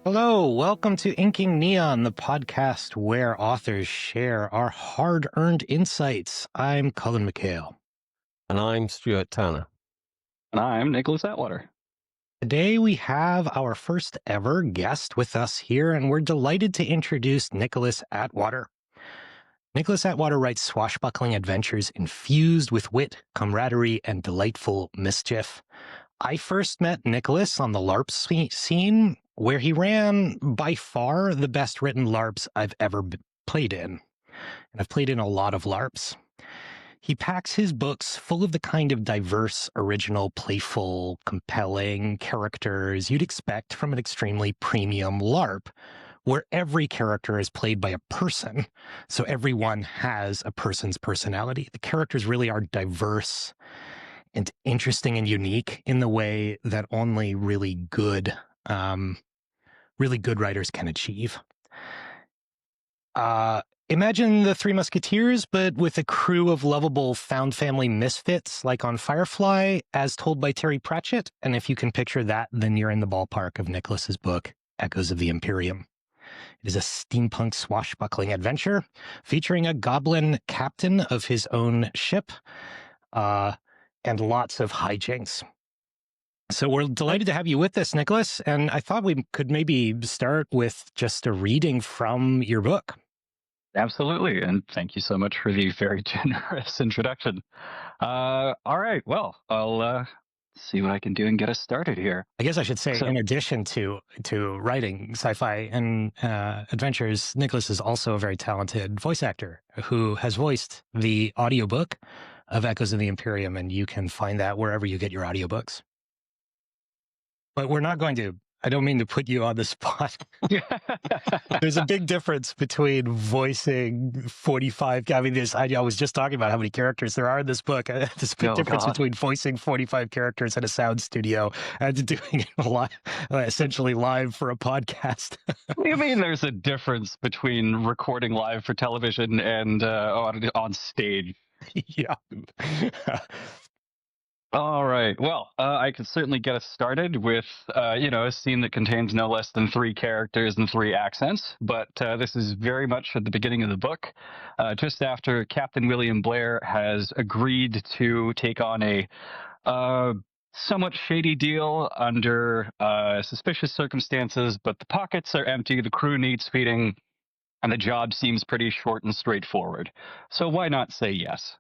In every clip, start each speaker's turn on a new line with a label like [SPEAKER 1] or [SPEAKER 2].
[SPEAKER 1] Hello, welcome to Inking Neon, the podcast where authors share our hard-earned insights. I'm Cullen McHale.
[SPEAKER 2] And I'm Stuart Tanner.
[SPEAKER 3] And I'm Nicholas Atwater.
[SPEAKER 1] Today we have our first ever guest with us here, and we're delighted to introduce Nicholas Atwater. Nicholas Atwater writes swashbuckling adventures infused with wit, camaraderie, and delightful mischief. I first met Nicholas on the LARP scene, where he ran by far the best written LARPs I've ever played in. And I've played in a lot of LARPs. He packs his books full of the kind of diverse, original, playful, compelling characters you'd expect from an extremely premium LARP, where every character is played by a person, so everyone has a person's personality. The characters really are diverse and interesting and unique in the way that only really good writers can achieve. Imagine the Three Musketeers, but with a crew of lovable found family misfits like on Firefly, as told by Terry Pratchett. And if you can picture that, then you're in the ballpark of Nicholas's book, Echoes of the Imperium. It is a steampunk swashbuckling adventure featuring a goblin captain of his own ship, and lots of hijinks. So we're delighted to have you with us, Nicholas. And I thought we could maybe start with just a reading from your book.
[SPEAKER 3] Absolutely. And thank you so much for the very generous introduction. All right. Well, I'll see what I can do and get us started here.
[SPEAKER 1] I guess I should say, in addition to writing sci-fi and adventures, Nicholas is also a very talented voice actor who has voiced the audiobook of Echoes of the Imperium, and you can find that wherever you get your audiobooks. But we're not going to, I don't mean to put you on the spot. There's a big difference between voicing 45, I mean, I was just talking about how many characters there are in this book. There's a big difference between voicing 45 characters in a sound studio and doing it essentially live for a podcast.
[SPEAKER 3] You mean there's a difference between recording live for television and on stage?
[SPEAKER 1] Yeah.
[SPEAKER 3] All right. Well, I could certainly get us started with, a scene that contains no less than 3 characters and 3 accents. But this is very much at the beginning of the book, just after Captain William Blair has agreed to take on a somewhat shady deal under suspicious circumstances, but the pockets are empty, the crew needs feeding, and the job seems pretty short and straightforward. So why not say yes?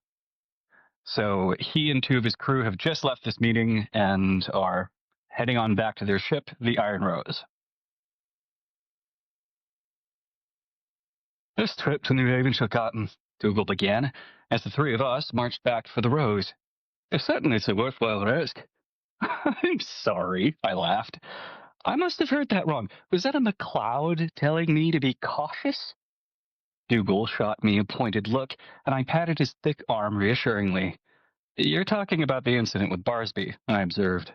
[SPEAKER 3] So he and 2 of his crew have just left this meeting and are heading on back to their ship, the Iron Rose. This trip to New Haven, Captain, Dougal began, as the 3 of us marched back for the Rose. Certainly it's a worthwhile risk. I'm sorry, I laughed. I must have heard that wrong. Was that a MacLeod telling me to be cautious? Dougal shot me a pointed look, and I patted his thick arm reassuringly. You're talking about the incident with Barsby, I observed.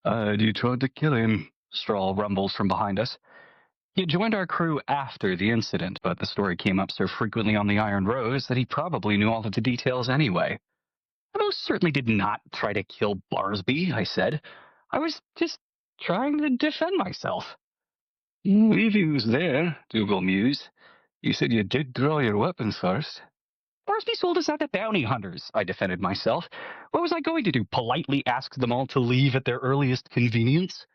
[SPEAKER 3] You tried to kill him, Strahl rumbles from behind us. He had joined our crew after the incident, but the story came up so frequently on the Iron Rose that he probably knew all of the details anyway. I most certainly did not try to kill Barsby, I said. I was just trying to defend myself. If he was there, Dougal mused. You said you did draw your weapons first. Barsby sold us out to bounty hunters, I defended myself. What was I going to do, politely ask them all to leave at their earliest convenience?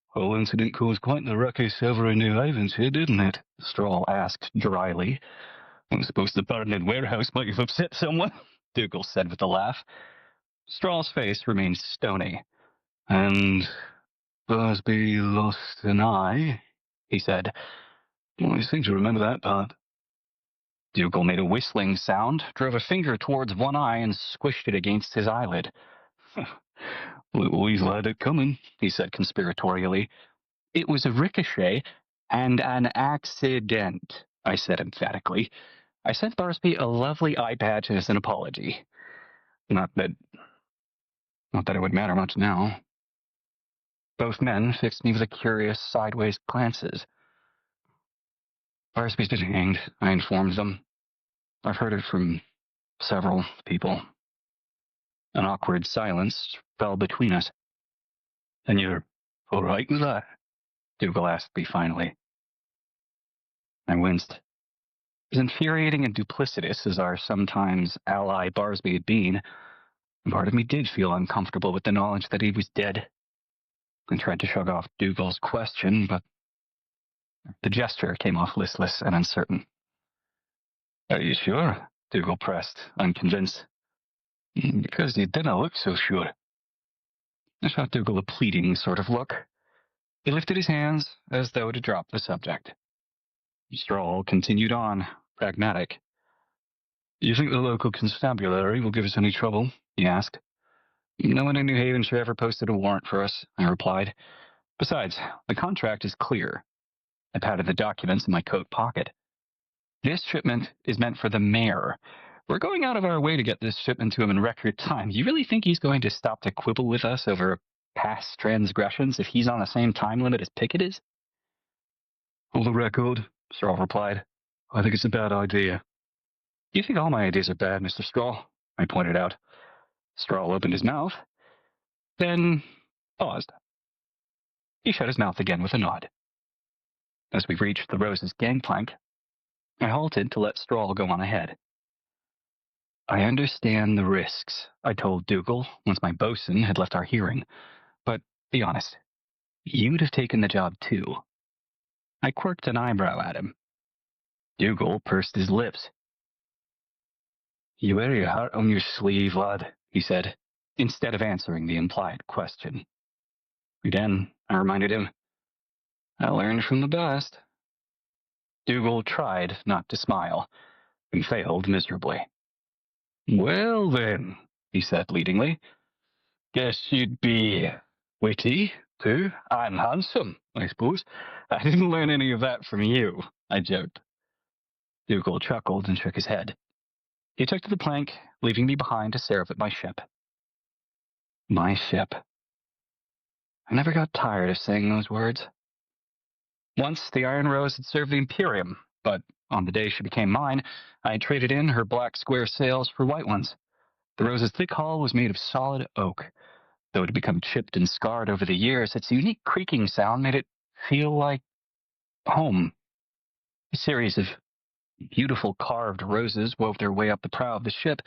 [SPEAKER 3] Whole incident caused quite the ruckus over in New Havens here, didn't it? Strahl asked dryly. I suppose the burned warehouse might have upset someone, Dougal said with a laugh. Strahl's face remained stony. And Barsby lost an eye, he said. I seem to remember that part. Dougal made a whistling sound, drove a finger towards one eye, and squished it against his eyelid. We always had it coming, he said conspiratorially. It was a ricochet and an accident, I said emphatically. I sent Barsby a lovely eye patch as an apology. Not that it would matter much now. Both men fixed me with curious sideways glances. Barsby's been hanged, I informed them. I've heard it from several people. An awkward silence fell between us. And you're all right with that? Dougal asked me finally. I winced. As infuriating and duplicitous as our sometimes ally Barsby had been, part of me did feel uncomfortable with the knowledge that he was dead. I tried to shrug off Dougal's question, but the gesture came off listless and uncertain. Are you sure? Dougal pressed, unconvinced. Because you didn't look so sure. I shot Dougal a pleading sort of look. He lifted his hands as though to drop the subject. Stroll continued on, pragmatic. You think the local constabulary will give us any trouble? He asked. No one in New Havenshire ever posted a warrant for us, I replied. Besides, the contract is clear. I patted the documents in my coat pocket. This shipment is meant for the mayor. We're going out of our way to get this shipment to him in record time. You really think he's going to stop to quibble with us over past transgressions if he's on the same time limit as Pickett is? Hold the record, Straw replied. I think it's a bad idea. You think all my ideas are bad, Mr. Straw? I pointed out. Straw opened his mouth, then paused. He shut his mouth again with a nod. As we reached the Rose's gangplank, I halted to let Straw go on ahead. I understand the risks, I told Dougal once my bosun had left our hearing. But be honest, you'd have taken the job too. I quirked an eyebrow at him. Dougal pursed his lips. You wear your heart on your sleeve, lad, he said, instead of answering the implied question. Again, I reminded him, I learned from the best. Dougal tried not to smile, and failed miserably. Well then, he said leadingly, guess you'd be witty, too, and handsome, I suppose. I didn't learn any of that from you, I joked. Dougal chuckled and shook his head. He took to the plank, leaving me behind to stare up at my ship. My ship. I never got tired of saying those words. Once the Iron Rose had served the Imperium, but on the day she became mine, I had traded in her black square sails for white ones. The Rose's thick hull was made of solid oak. Though it had become chipped and scarred over the years, its unique creaking sound made it feel like home. A series of beautiful carved roses wove their way up the prow of the ship,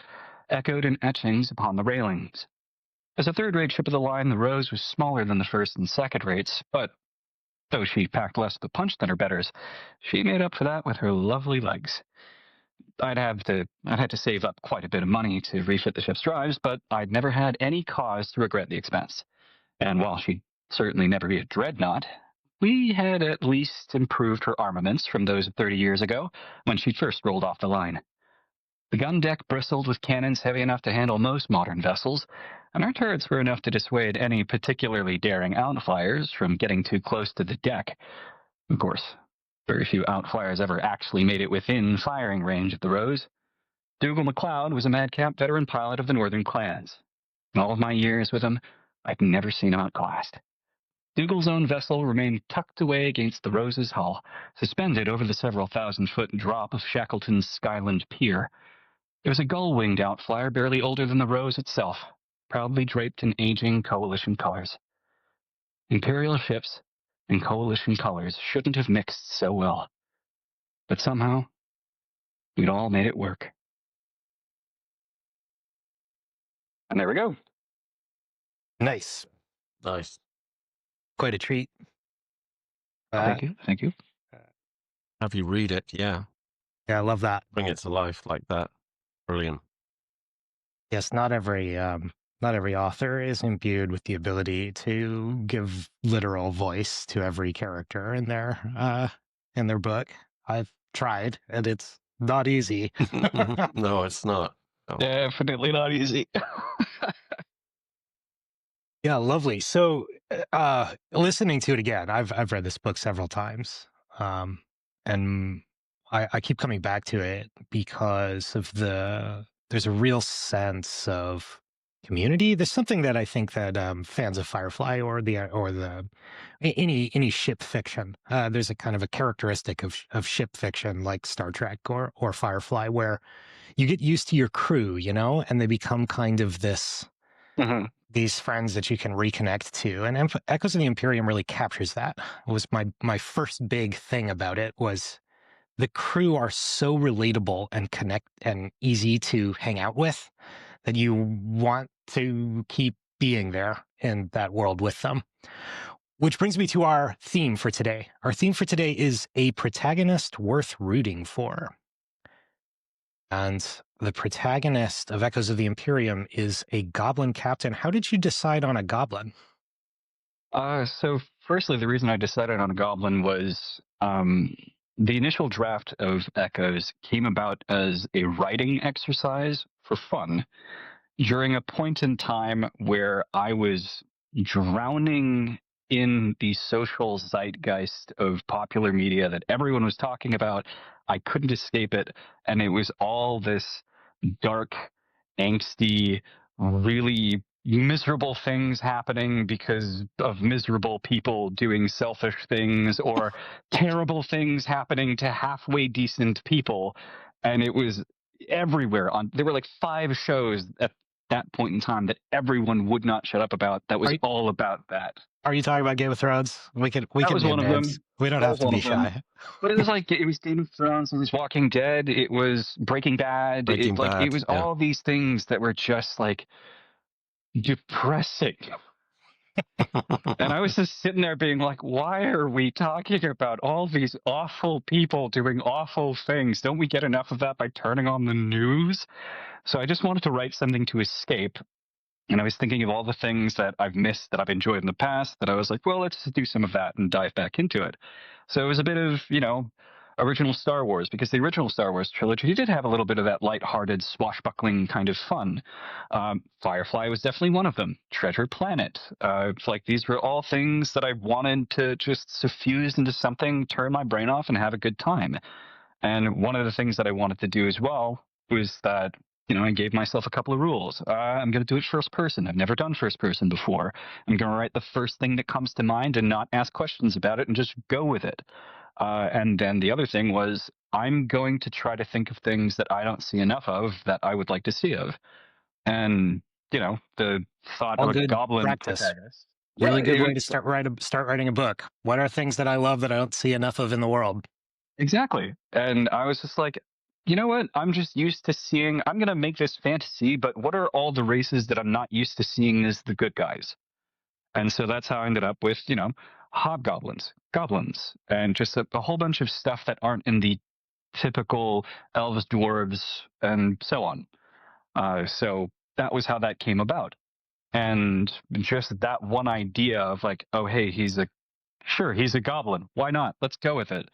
[SPEAKER 3] echoed in etchings upon the railings. As a third-rate ship of the line, the Rose was smaller than the first and second rates, but though she packed less of a punch than her betters, she made up for that with her lovely legs. I'd had to save up quite a bit of money to refit the ship's drives, but I'd never had any cause to regret the expense. And while she'd certainly never be a dreadnought, we had at least improved her armaments from those of 30 years ago, when she'd first rolled off the line. The gun deck bristled with cannons heavy enough to handle most modern vessels, and our turrets were enough to dissuade any particularly daring outflyers from getting too close to the deck. Of course, very few outflyers ever actually made it within firing range of the Rose. Dougal MacLeod was a madcap veteran pilot of the Northern clans. In all of my years with him, I'd never seen him outclassed. Dougal's own vessel remained tucked away against the Rose's hull, suspended over the several thousand-foot drop of Shackleton's Skyland Pier. It was a gull-winged outflyer barely older than the Rose itself, proudly draped in aging Coalition colors. Imperial ships and Coalition colors shouldn't have mixed so well. But somehow, we'd all made it work. And there we go.
[SPEAKER 1] Nice.
[SPEAKER 2] Nice.
[SPEAKER 1] Quite a treat.
[SPEAKER 3] Thank you.
[SPEAKER 2] Have you read it? Yeah.
[SPEAKER 1] Yeah, I love that.
[SPEAKER 2] Bring it to life like that. Brilliant.
[SPEAKER 1] Yes, not every author is imbued with the ability to give literal voice to every character in their book. I've tried, and it's not easy.
[SPEAKER 2] No, it's not. No.
[SPEAKER 3] Definitely not easy.
[SPEAKER 1] Yeah, lovely. So, listening to it again, I've read this book several times, and I keep coming back to it because of there's a real sense of community. There's something that I think that fans of Firefly or any ship fiction, there's a kind of a characteristic of ship fiction like Star Trek or Firefly, where you get used to your crew, and they become kind of this
[SPEAKER 3] Mhm.
[SPEAKER 1] these friends that you can reconnect to. And Echoes of the Imperium really captures that. It was my first big thing about it was the crew are so relatable and connect and easy to hang out with that you want to keep being there in that world with them. Which brings me to our theme for today. Our theme for today is a protagonist worth rooting for. And the protagonist of Echoes of the Imperium is a Goblin Captain. How did you decide on a goblin?
[SPEAKER 3] So firstly, the reason I decided on a goblin was the initial draft of Echoes came about as a writing exercise for fun during a point in time where I was drowning in the social zeitgeist of popular media that everyone was talking about. I couldn't escape it, and it was all this dark, angsty, really miserable things happening because of miserable people doing selfish things or terrible things happening to halfway decent people. And it was everywhere on there were like 5 shows at that point in time that everyone would not shut up about that was all about that.
[SPEAKER 1] Are you talking about Game of Thrones? We can
[SPEAKER 3] That was
[SPEAKER 1] name
[SPEAKER 3] one of
[SPEAKER 1] names.
[SPEAKER 3] them.
[SPEAKER 1] We don't
[SPEAKER 3] That
[SPEAKER 1] have
[SPEAKER 3] was
[SPEAKER 1] to
[SPEAKER 3] one
[SPEAKER 1] be
[SPEAKER 3] of them.
[SPEAKER 1] shy.
[SPEAKER 3] But it was like it was Game of Thrones, it was Walking Dead, it was Breaking Bad,
[SPEAKER 2] Breaking
[SPEAKER 3] it
[SPEAKER 2] Bad.
[SPEAKER 3] was
[SPEAKER 2] Yeah.
[SPEAKER 3] all these things that were just like depressing. And I was just sitting there being like, why are we talking about all these awful people doing awful things? Don't we get enough of that by turning on the news? So I just wanted to write something to escape. And I was thinking of all the things that I've missed that I've enjoyed in the past that I was like, well, let's do some of that and dive back into it. So it was a bit of, original Star Wars, because the original Star Wars trilogy did have a little bit of that lighthearted, swashbuckling kind of fun. Firefly was definitely one of them. Treasure Planet. It's like these were all things that I wanted to just suffuse into something, turn my brain off, and have a good time. And one of the things that I wanted to do as well was that, I gave myself a couple of rules. I'm going to do it first person. I've never done first person before. I'm going to write the first thing that comes to mind and not ask questions about it and just go with it. And then the other thing was I'm going to try to think of things that I don't see enough of that I would like to see of. And, the thought
[SPEAKER 1] All
[SPEAKER 3] of a
[SPEAKER 1] good
[SPEAKER 3] goblin
[SPEAKER 1] practice.
[SPEAKER 3] protagonist.
[SPEAKER 1] Really
[SPEAKER 3] Yeah,
[SPEAKER 1] good way to start writing a book. What are things that I love that I don't see enough of in the world?
[SPEAKER 3] exactly. And I was just like, you know what? I'm just used to seeing, I'm going to make this fantasy, but what are all the races that I'm not used to seeing as the good guys? And so that's how I ended up with, hobgoblins, goblins, and just a whole bunch of stuff that aren't in the typical elves, dwarves, and so on. So that was how that came about. And just that one idea of like, oh, hey, he's a goblin. Why not? Let's go with it.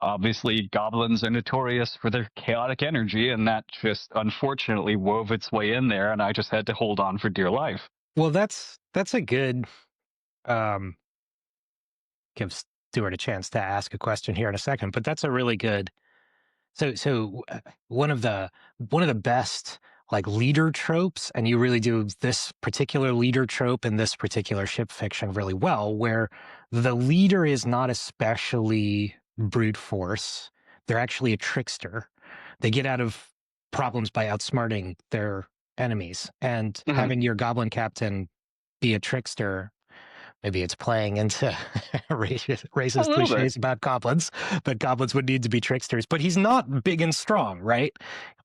[SPEAKER 3] Obviously, goblins are notorious for their chaotic energy, and that just unfortunately wove its way in there, and I just had to hold on for dear life.
[SPEAKER 1] Well, that's a good give Stuart a chance to ask a question here in a second, but that's a really good. So one of the best like leader tropes, and you really do this particular leader trope in this particular ship fiction really well, where the leader is not especially brute force. They're actually a trickster. They get out of problems by outsmarting their enemies, and having your goblin captain be a trickster. Maybe it's playing into racist
[SPEAKER 3] little bit.
[SPEAKER 1] cliches about goblins, but goblins would need to be tricksters. But he's not big and strong, right?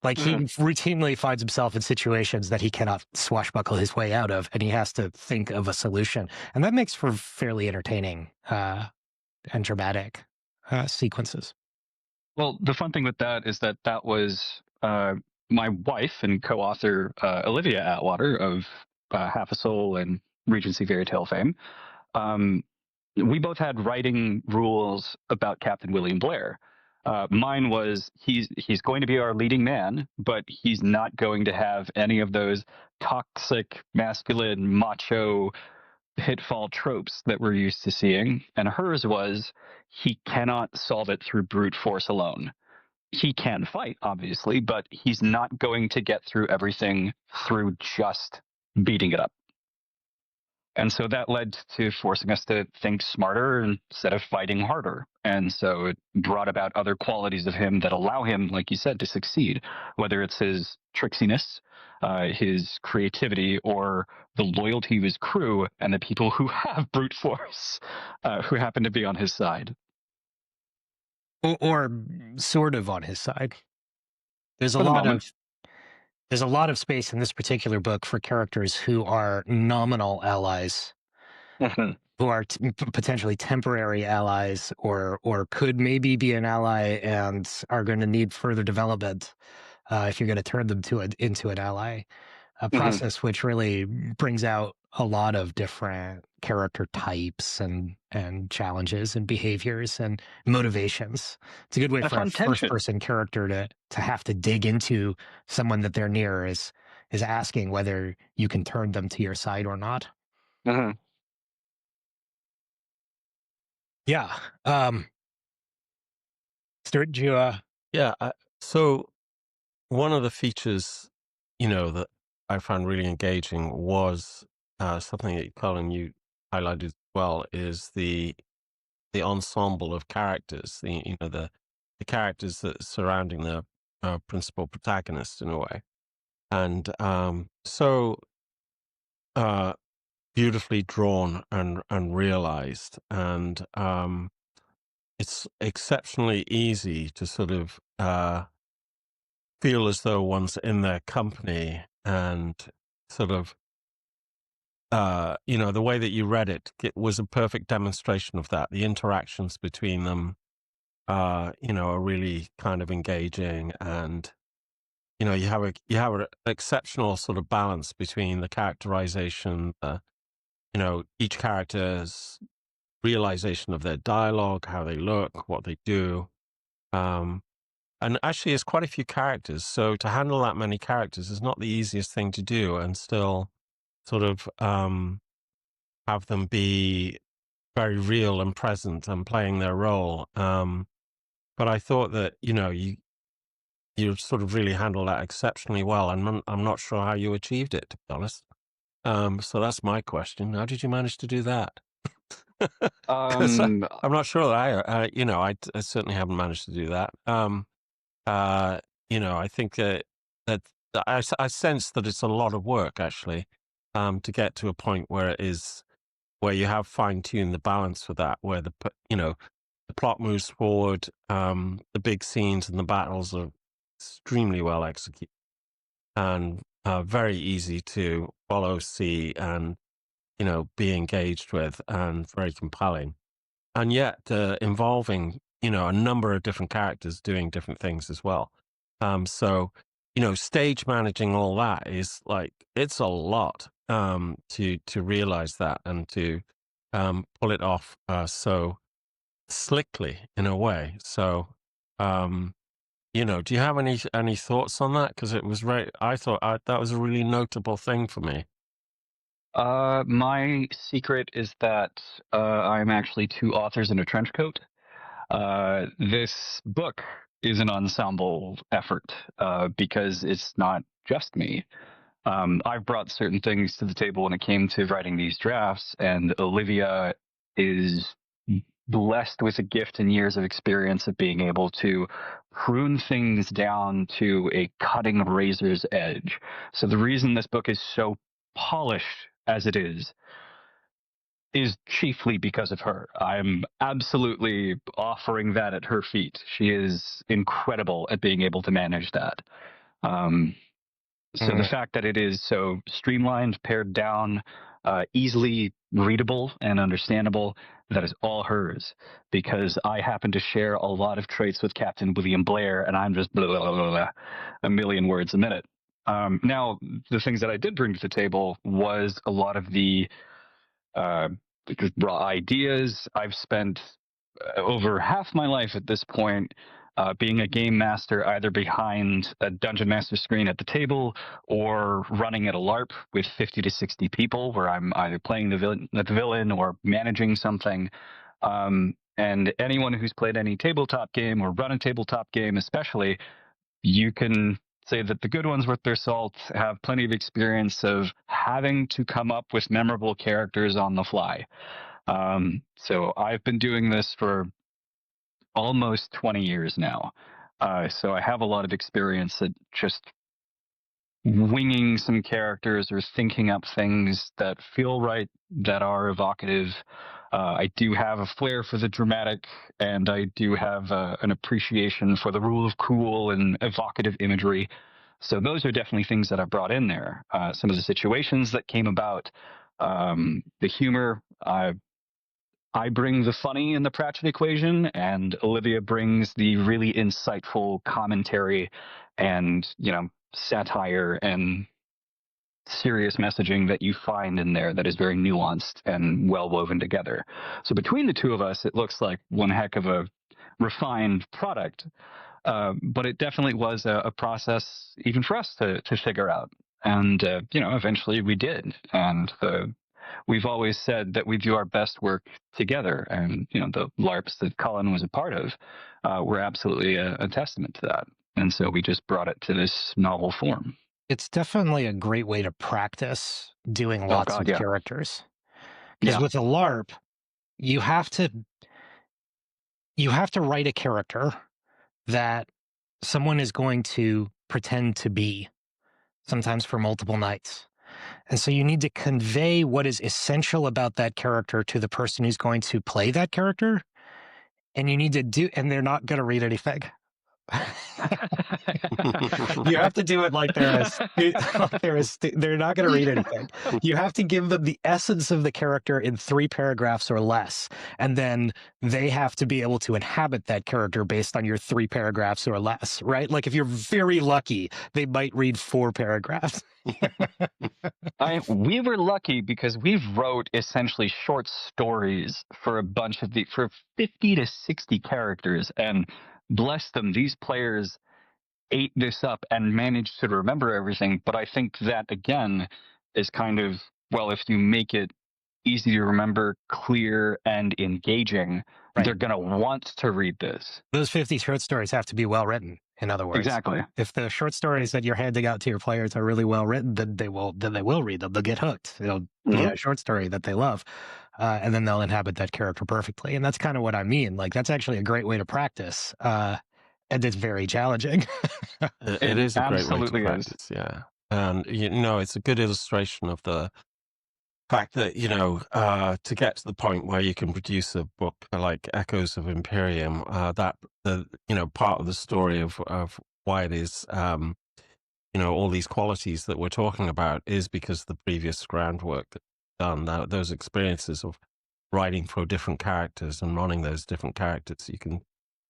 [SPEAKER 1] Like he routinely finds himself in situations that he cannot swashbuckle his way out of, and he has to think of a solution. And that makes for fairly entertaining and dramatic sequences.
[SPEAKER 3] Well, the fun thing with that is that was my wife and co-author Olivia Atwater of Half a Soul and Regency Fairy Tale fame. We both had writing rules about Captain William Blair. Mine was he's going to be our leading man, but he's not going to have any of those toxic, masculine, macho pitfall tropes that we're used to seeing. And hers was he cannot solve it through brute force alone. He can fight, obviously, but he's not going to get through everything through just beating it up. And so that led to forcing us to think smarter instead of fighting harder. And so it brought about other qualities of him that allow him, like you said, to succeed, whether it's his tricksiness, his creativity, or the loyalty of his crew and the people who have brute force, who happen to be on his side.
[SPEAKER 1] Or sort of on his side. There's a
[SPEAKER 3] For the
[SPEAKER 1] lot
[SPEAKER 3] moment.
[SPEAKER 1] of there's a lot of space in this particular book for characters who are nominal allies, who are potentially temporary allies, or could maybe be an ally and are going to need further development if you're going to turn them into an ally. A process which really brings out a lot of different character types and challenges and behaviors and motivations. It's a good way
[SPEAKER 3] A
[SPEAKER 1] for a
[SPEAKER 3] fun
[SPEAKER 1] first
[SPEAKER 3] tension.
[SPEAKER 1] person character to have to dig into someone that they're near, is asking whether you can turn them to your side or not. Yeah. Stuart, do you
[SPEAKER 2] Yeah. So one of the features, that I found really engaging was something that Colin, you highlighted as well, is the ensemble of characters, the characters that are surrounding the principal protagonist in a way, and so uh, beautifully drawn and realized, and it's exceptionally easy to sort of feel as though one's in their company, and sort of the way that you read it was a perfect demonstration of that. The interactions between them are really kind of engaging, and you have an exceptional sort of balance between the characterization, each character's realization of their dialogue, how they look, what they do. And actually, it's quite a few characters. So to handle that many characters is not the easiest thing to do, and still sort of have them be very real and present and playing their role. But I thought that, you sort of really handled that exceptionally well. And I'm not sure how you achieved it, to be honest. So that's my question. How did you manage to do that? Because
[SPEAKER 3] Um,
[SPEAKER 2] I'm not sure that I certainly haven't managed to do that. Uh, I think that I sense that it's a lot of work actually, to get to a point where you have fine tuned the balance for that, where the plot moves forward, the big scenes and the battles are extremely well executed and very easy to follow, see, and be engaged with, and very compelling, and yet involving a number of different characters doing different things as well. So stage managing all that is like, it's a lot, to realize that, and to pull it off so slickly in a way. So do you have any thoughts on that? Because it was I thought that was a really notable thing for me.
[SPEAKER 3] my secret is that I'm actually two authors in a trench coat. This book is an ensemble effort because it's not just me. I've brought certain things to the table when it came to writing these drafts, and Olivia is blessed with a gift and years of experience of being able to prune things down to a cutting razor's edge. So the reason this book is so polished as it is chiefly because of her. I'm absolutely offering that at her feet. She is incredible at being able to manage that. Um, so the fact that it is so streamlined, pared down, easily readable and understandable, that is all hers, because I happen to share a lot of traits with Captain William Blair, and I'm just blah, blah, blah, blah, blah, a million words a minute. Now, the things that I did bring to the table was a lot of the uh, raw ideas. I've spent over half my life at this point being a game master, either behind a dungeon master screen at the table or running at a LARP with 50 to 60 people, where I'm either playing the villain or managing something. And anyone who's played any tabletop game or run a tabletop game, especially, you can say that the good ones, worth their salt, have plenty of experience of having to come up with memorable characters on the fly. So I've been doing this for almost 20 years now. So I have a lot of experience at just winging some characters or thinking up things that feel right, that are evocative. I do have a flair for the dramatic, and I do have an appreciation for the rule of cool and evocative imagery. So those are definitely things that I brought in there. Some of the situations that came about, the humor. I bring the funny in the Pratchett equation, and Olivia brings the really insightful commentary and, satire and serious messaging that you find in there that is very nuanced and well woven together. So between the two of us, it looks like one heck of a refined product. But it definitely was a process even for us to figure out. And, eventually we did. And we've always said that we do our best work together. And, the LARPs that Colin was a part of were absolutely a testament to that. And so we just brought it to this novel form.
[SPEAKER 1] It's definitely a great way to practice doing lots of characters. Because with a LARP, you have to write a character that someone is going to pretend to be, sometimes for multiple nights. And so you need to convey what is essential about that character to the person who's going to play that character. And you need to and they're not going to read anything. You have to do it like they're not going to read anything. You have to give them the essence of the character in 3 paragraphs or less, and then they have to be able to inhabit that character based on your 3 paragraphs or less, right? Like if you're very lucky, they might read 4 paragraphs.
[SPEAKER 3] We were lucky because we wrote essentially short stories for a bunch of for 50 to 60 characters, and bless them, these players ate this up and managed to remember everything. But I think that, again, is kind of, well, if you make it easy to remember, clear, and engaging, right, they're going to want to read this.
[SPEAKER 1] Those 50 short stories have to be well written, in other words.
[SPEAKER 3] Exactly.
[SPEAKER 1] If the short stories that you're handing out to your players are really well written, then they will read them. They'll get hooked. It'll be a short story that they love. And then they'll inhabit that character perfectly. And that's kind of what I mean. Like, that's actually a great way to practice. And it's very challenging.
[SPEAKER 2] It is a great way to practice, yeah. And, it's a good illustration of the fact that, to get to the point where you can produce a book like Echoes of Imperium, that, part of the story of why it is, all these qualities that we're talking about is because the previous groundwork that's done, those experiences of writing for different characters and running those different characters,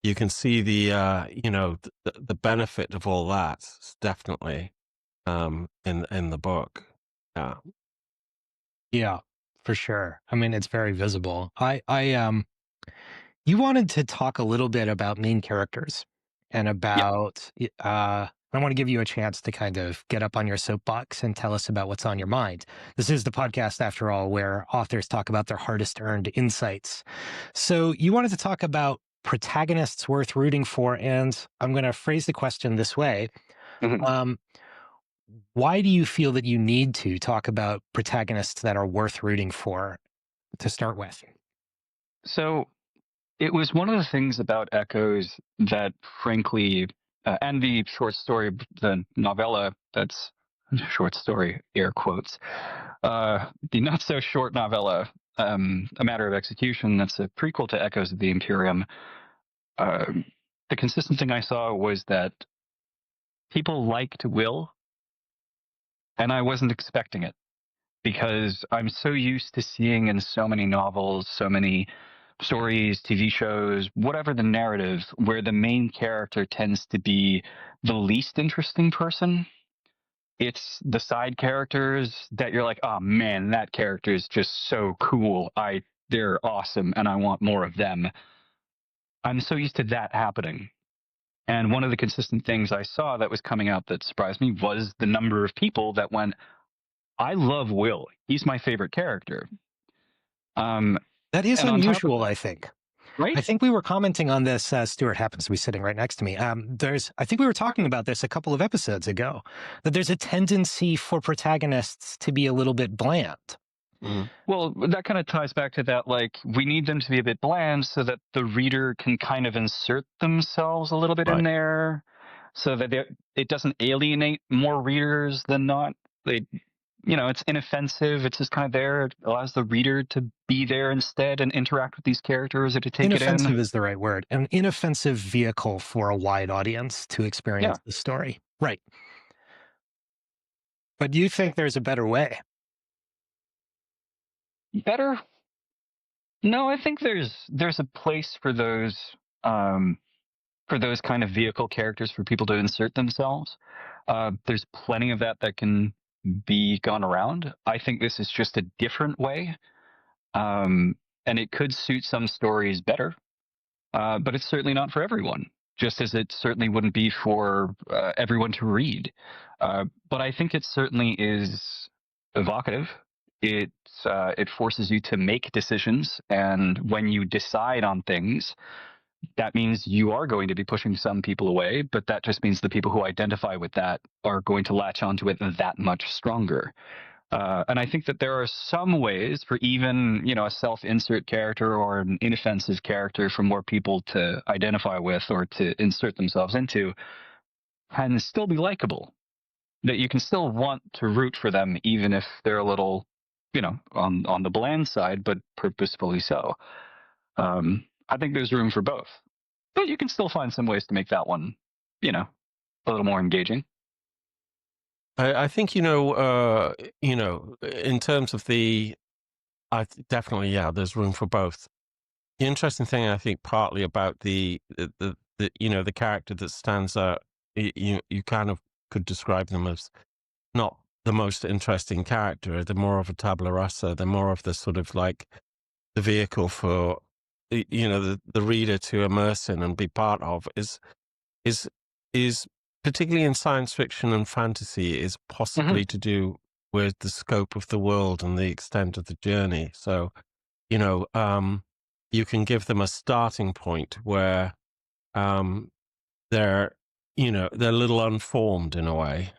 [SPEAKER 2] you can see the the benefit of all that definitely in the book.
[SPEAKER 1] Yeah, for sure. I mean, it's very visible. You wanted to talk a little bit about main characters and about I want to give you a chance to kind of get up on your soapbox and tell us about what's on your mind. This is the podcast, after all, where authors talk about their hardest earned insights. So you wanted to talk about protagonists worth rooting for, and I'm going to phrase the question this way. Why do you feel that you need to talk about protagonists that are worth rooting for to start with?
[SPEAKER 3] So it was one of the things about Echoes that, frankly, and the short story, the novella, that's short story, air quotes, the not so short novella, A Matter of Execution, that's a prequel to Echoes of the Imperium. The consistent thing I saw was that people liked Will, and I wasn't expecting it, because I'm so used to seeing in so many novels, so many stories, TV shows, whatever the narrative, where the main character tends to be the least interesting person. It's the side characters that you're like, oh man, that character is just so cool. They're awesome, and I want more of them. I'm so used to that happening. And one of the consistent things I saw that was coming out that surprised me was the number of people that went, I love Will. He's my favorite character.
[SPEAKER 1] That is unusual, I think.
[SPEAKER 3] Right?
[SPEAKER 1] I think we were commenting on this. Stuart happens to be sitting right next to me. I think we were talking about this a couple of episodes ago, that there's a tendency for protagonists to be a little bit bland.
[SPEAKER 3] Well, that kind of ties back to that, like, we need them to be a bit bland so that the reader can kind of insert themselves a little bit in
[SPEAKER 2] Right.
[SPEAKER 3] there, so that it doesn't alienate more readers than not. It's inoffensive. It's just kind of there. It allows the reader to be there instead and interact with these characters or to take it
[SPEAKER 1] Inoffensive
[SPEAKER 3] in.
[SPEAKER 1] is the right word. An inoffensive vehicle for a wide audience to experience the story. Right. But do you think there's a better way?
[SPEAKER 3] Better? No, I think there's a place for those kind of vehicle characters for people to insert themselves. There's plenty of that can be gone around. I think this is just a different way, and it could suit some stories better, but it's certainly not for everyone. Just as it certainly wouldn't be for everyone to read. But I think it certainly is evocative. It forces you to make decisions, and when you decide on things, that means you are going to be pushing some people away, but that just means the people who identify with that are going to latch onto it that much stronger. And I think that there are some ways for even, a self-insert character or an inoffensive character for more people to identify with or to insert themselves into can still be likable. That you can still want to root for them, even if they're a little, on the bland side, but purposefully so. I think there's room for both. But you can still find some ways to make that one, a little more engaging.
[SPEAKER 2] I think in terms of definitely, yeah, there's room for both. The interesting thing, I think, partly about the character that stands out, you kind of could describe them as not the most interesting character. They're more of a tabula rasa. They're more of the sort of like the vehicle for the reader to immerse in and be part of is is particularly in science fiction and fantasy is possibly to do with the scope of the world and the extent of the journey. So, you can give them a starting point where they're they're a little unformed in a way.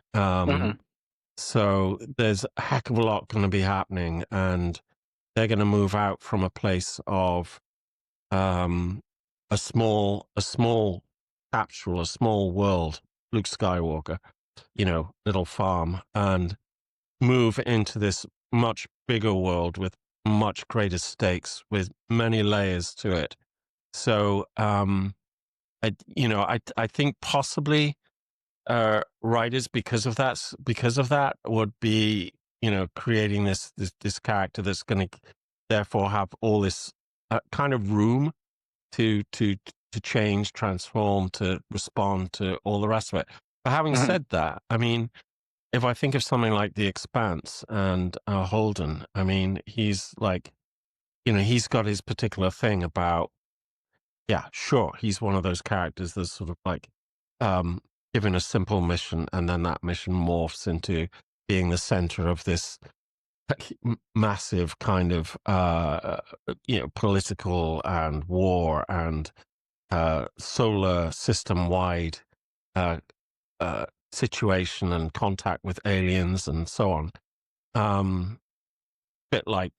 [SPEAKER 2] So there's a heck of a lot going to be happening, and they're going to move out from a place of um, a small capsule, a small world, Luke Skywalker, little farm, and move into this much bigger world with much greater stakes, with many layers to it. So, I think possibly writers because of that would be creating this character that's going to therefore have all this kind of room to change, transform, to respond to all the rest of it. But having said that, I mean, if I think of something like The Expanse and Holden, I mean, he's like, he's got his particular thing about, yeah, sure, he's one of those characters that's sort of like um, given a simple mission, and then that mission morphs into being the center of this massive kind of, political and war and solar system wide uh, situation and contact with aliens and so on. Bit like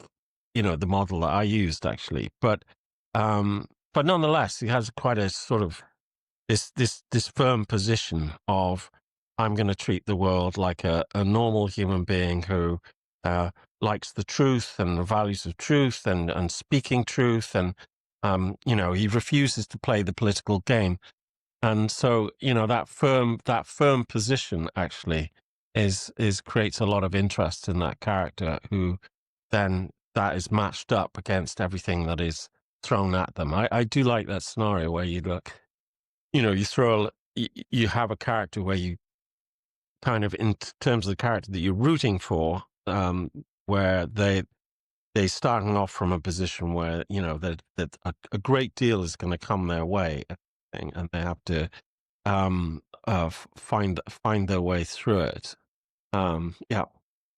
[SPEAKER 2] the model that I used actually, but nonetheless, he has quite a sort of this firm position of I'm going to treat the world like a normal human being who likes the truth and the values of truth and speaking truth, and he refuses to play the political game. And so, that firm position actually is creates a lot of interest in that character, who then that is matched up against everything that is thrown at them. I do like that scenario where you look, you have a character where you kind of, in terms of the character that you're rooting for, where they starting off from a position where that a great deal is going to come their way, and they have to find their way through it. Yeah.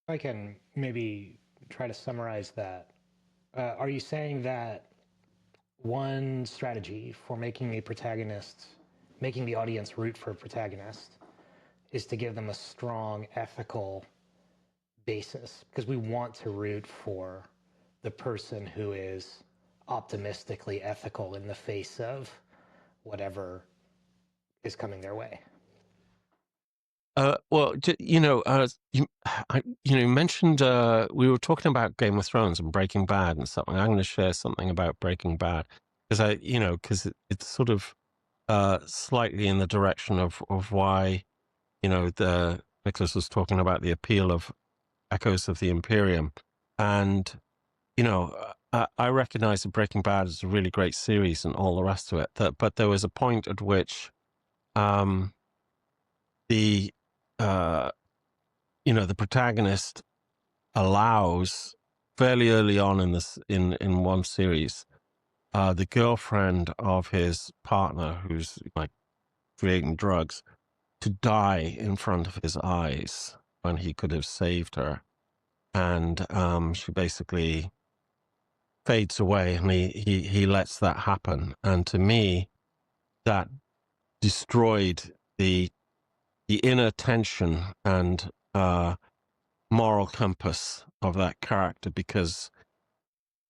[SPEAKER 1] I can maybe try to summarize that. Are you saying that one strategy for making a protagonist, making the audience root for a protagonist, is to give them a strong ethical basis, because we want to root for the person who is optimistically ethical in the face of whatever is coming their way.
[SPEAKER 2] Well, you mentioned we were talking about Game of Thrones and Breaking Bad and something. I'm going to share something about Breaking Bad because it's sort of slightly in the direction of why the Nicholas was talking about the appeal of Echoes of the Imperium, and I recognize that Breaking Bad is a really great series and all the rest of it. But there was a point at which the the protagonist allows fairly early on in this in one series the girlfriend of his partner, who's like creating drugs, to die in front of his eyes when he could have saved her, and she basically fades away, and he lets that happen. And to me, that destroyed the inner tension and moral compass of that character, because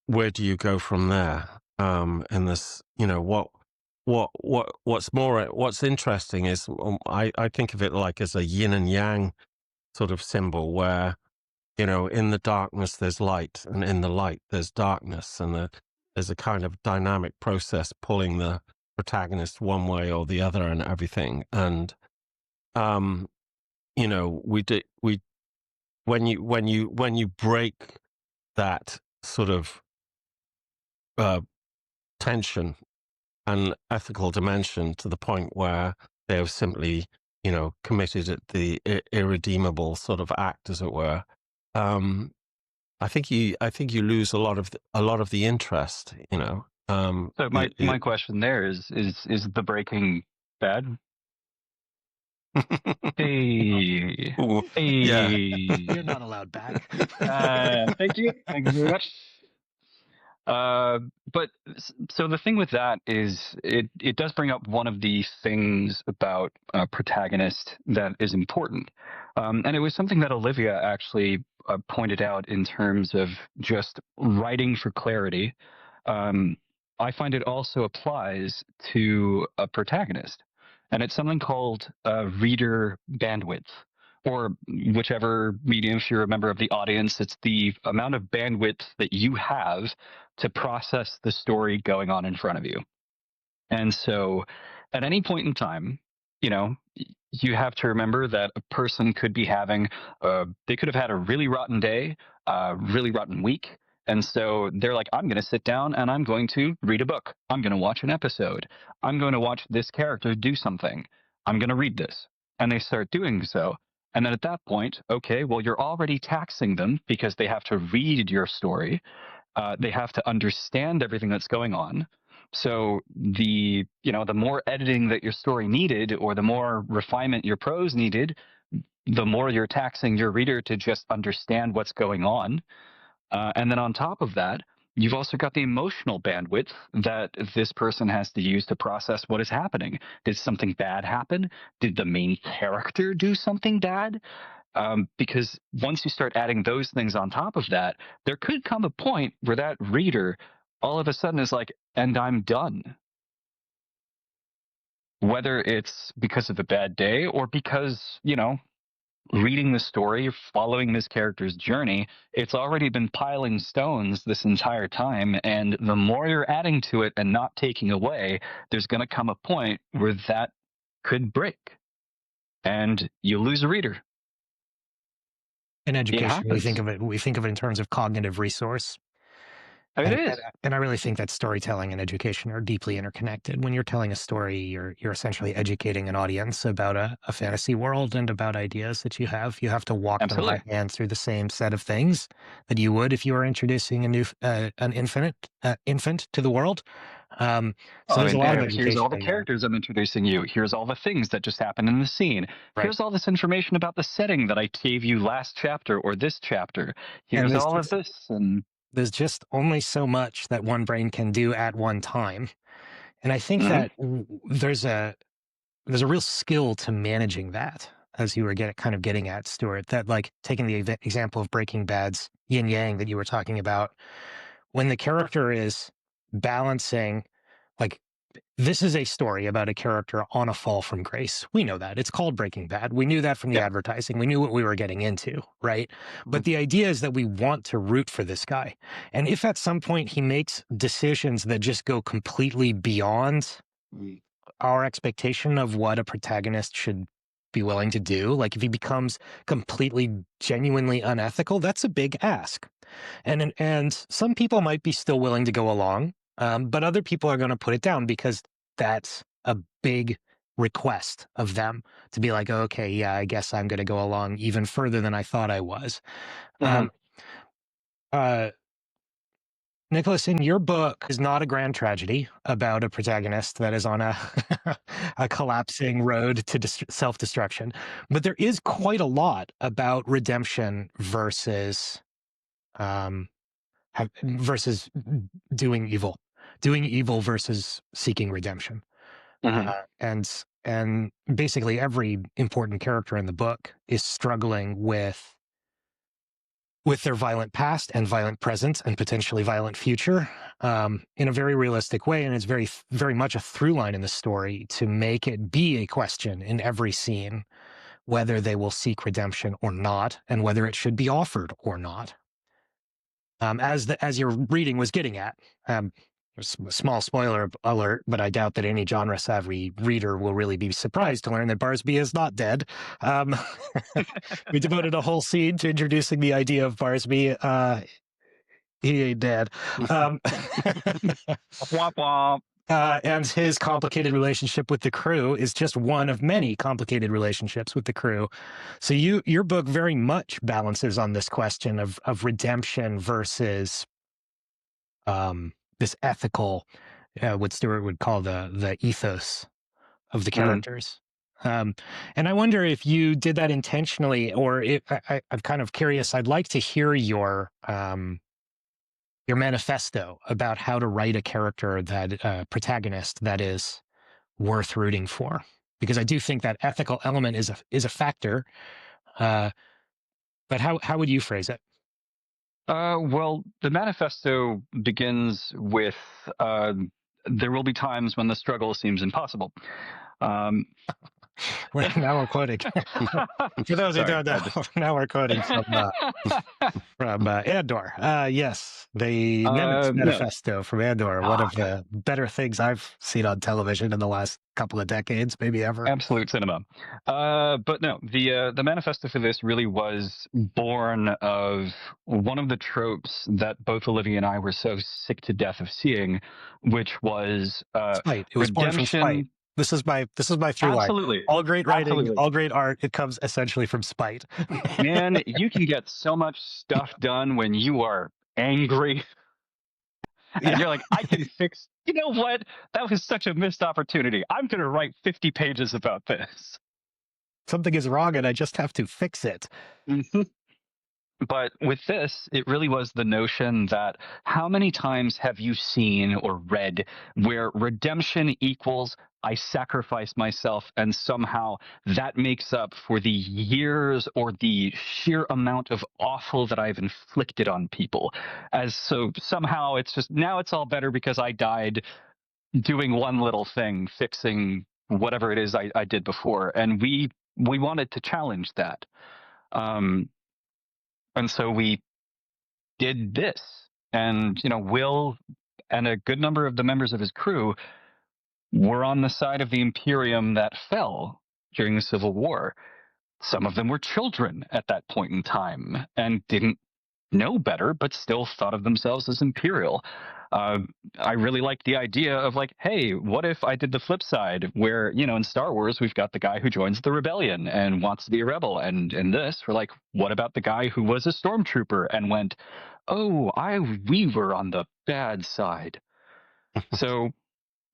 [SPEAKER 2] where do you go from there? And this, what's interesting is I think of it like as a yin and yang sort of symbol, where in the darkness there's light, and in the light there's darkness, and there's a kind of dynamic process pulling the protagonist one way or the other and everything. And we when you break that sort of tension and ethical dimension to the point where they have simply committed the irredeemable sort of act, as it were, I think you lose a lot of the interest.
[SPEAKER 3] So my question there is the breaking bad? Hey,
[SPEAKER 2] Yeah.
[SPEAKER 1] You're not allowed back.
[SPEAKER 3] Thank you very much. But so the thing with that is it does bring up one of the things about Protagonist that is important, and it was something that Olivia actually pointed out in terms of just writing for clarity. I find it also applies to a protagonist, and it's something called reader bandwidth, or whichever medium. If you're a member of the audience, it's the amount of bandwidth that you have to process the story going on in front of you. And so at any point in time, you have to remember that a person could be having, they could have had a really rotten day, really rotten week. And so they're like, I'm going to sit down and I'm going to read a book. I'm going to watch an episode. I'm going to watch this character do something. I'm going to read this. And they start doing so. And then at that point, okay, well, you're already taxing them because they have to read your story. They have to understand everything that's going on. So the more editing that your story needed, or the more refinement your prose needed, the more you're taxing your reader to just understand what's going on. And then on top of that, you've also got the emotional bandwidth that this person has to use to process what is happening. Did something bad happen? Did the main character do something bad? Because once you start adding those things on top of that, there could come a point where that reader all of a sudden is like, and I'm done. Whether it's because of a bad day or because, reading the story, following this character's journey, it's already been piling stones this entire time. And the more you're adding to it and not taking away, there's going to come a point where that could break and you lose a reader.
[SPEAKER 1] In education, we think of it in terms of cognitive resource.
[SPEAKER 3] It is.
[SPEAKER 1] And I really think that storytelling and education are deeply interconnected. When you're telling a story, you're essentially educating an audience about a fantasy world and about ideas that you have. You have to walk them by hand through the same set of things that you would if you were introducing a new an infant to the world. So there's a lot of education.
[SPEAKER 3] Here's all the characters I'm introducing you. Here's all the things that just happened in the scene. Right. Here's all this information about the setting that I gave you last chapter or this chapter. Here's all of this. And
[SPEAKER 1] there's just only so much that one brain can do at one time. And I think that there's a real skill to managing that, as you were getting at, Stuart, that like taking the example of Breaking Bad's yin yang that you were talking about, when the character is balancing, like, this is a story about a character on a fall from grace. We know that. It's called Breaking Bad. We knew that from the advertising. We knew what we were getting into, right? But the idea is that we want to root for this guy. And if at some point he makes decisions that just go completely beyond our expectation of what a protagonist should be willing to do, like if he becomes completely genuinely unethical, that's a big ask. And some people might be still willing to go along, but other people are going to put it down because that's a big request of them to be like, okay, yeah, I guess I'm going to go along even further than I thought I was. Nicholas, in your book is not a grand tragedy about a protagonist that is on a collapsing road to self-destruction, but there is quite a lot about redemption versus versus doing evil versus seeking redemption. And basically every important character in the book is struggling with their violent past and violent present and potentially violent future, in a very realistic way. And it's very much a through line in the story to make it be a question in every scene, whether they will seek redemption or not, and whether it should be offered or not. As your reading was getting at, a small spoiler alert, but I doubt that any genre-savvy reader will really be surprised to learn that Barsby is not dead. We devoted a whole scene to introducing the idea of Barsby. He ain't dead.
[SPEAKER 3] Womp womp.
[SPEAKER 1] And his complicated relationship with the crew is just one of many complicated relationships with the crew. So your book very much balances on this question of redemption versus this ethical, what Stuart would call the ethos of the characters. And I wonder if you did that intentionally, or if I'm kind of curious. I'd like to hear your manifesto about how to write a character protagonist that is worth rooting for, because I do think that ethical element is a factor. But how would you phrase it?
[SPEAKER 3] Well, the manifesto begins with there will be times when the struggle seems impossible.
[SPEAKER 1] Now we're quoting. For those who don't know, now we're quoting from Andor. Yes, the Nimitz Manifesto from Andor, one of the better things I've seen on television in the last couple of decades, maybe ever.
[SPEAKER 3] Absolute cinema. But no, the manifesto for this really was born of one of the tropes that both Olivia and I were so sick to death of seeing, which was
[SPEAKER 1] spite. It was born from spite. This is my through line.
[SPEAKER 3] Absolutely.
[SPEAKER 1] All great writing, all great art, it comes essentially from spite.
[SPEAKER 3] Man, you can get so much stuff done when you are angry. And you're like, I can fix, you know what? That was such a missed opportunity. I'm going to write 50 pages about this.
[SPEAKER 1] Something is wrong and I just have to fix it.
[SPEAKER 3] But with this, it really was the notion that how many times have you seen or read where redemption equals I sacrifice myself, and somehow that makes up for the years or the sheer amount of awful that I've inflicted on people. So somehow it's just, now it's all better because I died doing one little thing, fixing whatever it is I did before. And we wanted to challenge that. And so we did this, and Will and a good number of the members of his crew were on the side of the Imperium that fell during the Civil War. Some of them were children at that point in time and didn't know better, but still thought of themselves as Imperial. I really liked the idea of like, hey, what if I did the flip side where, in Star Wars, we've got the guy who joins the rebellion and wants to be a rebel. And in this, we're like, what about the guy who was a stormtrooper and went, oh, we were on the bad side. So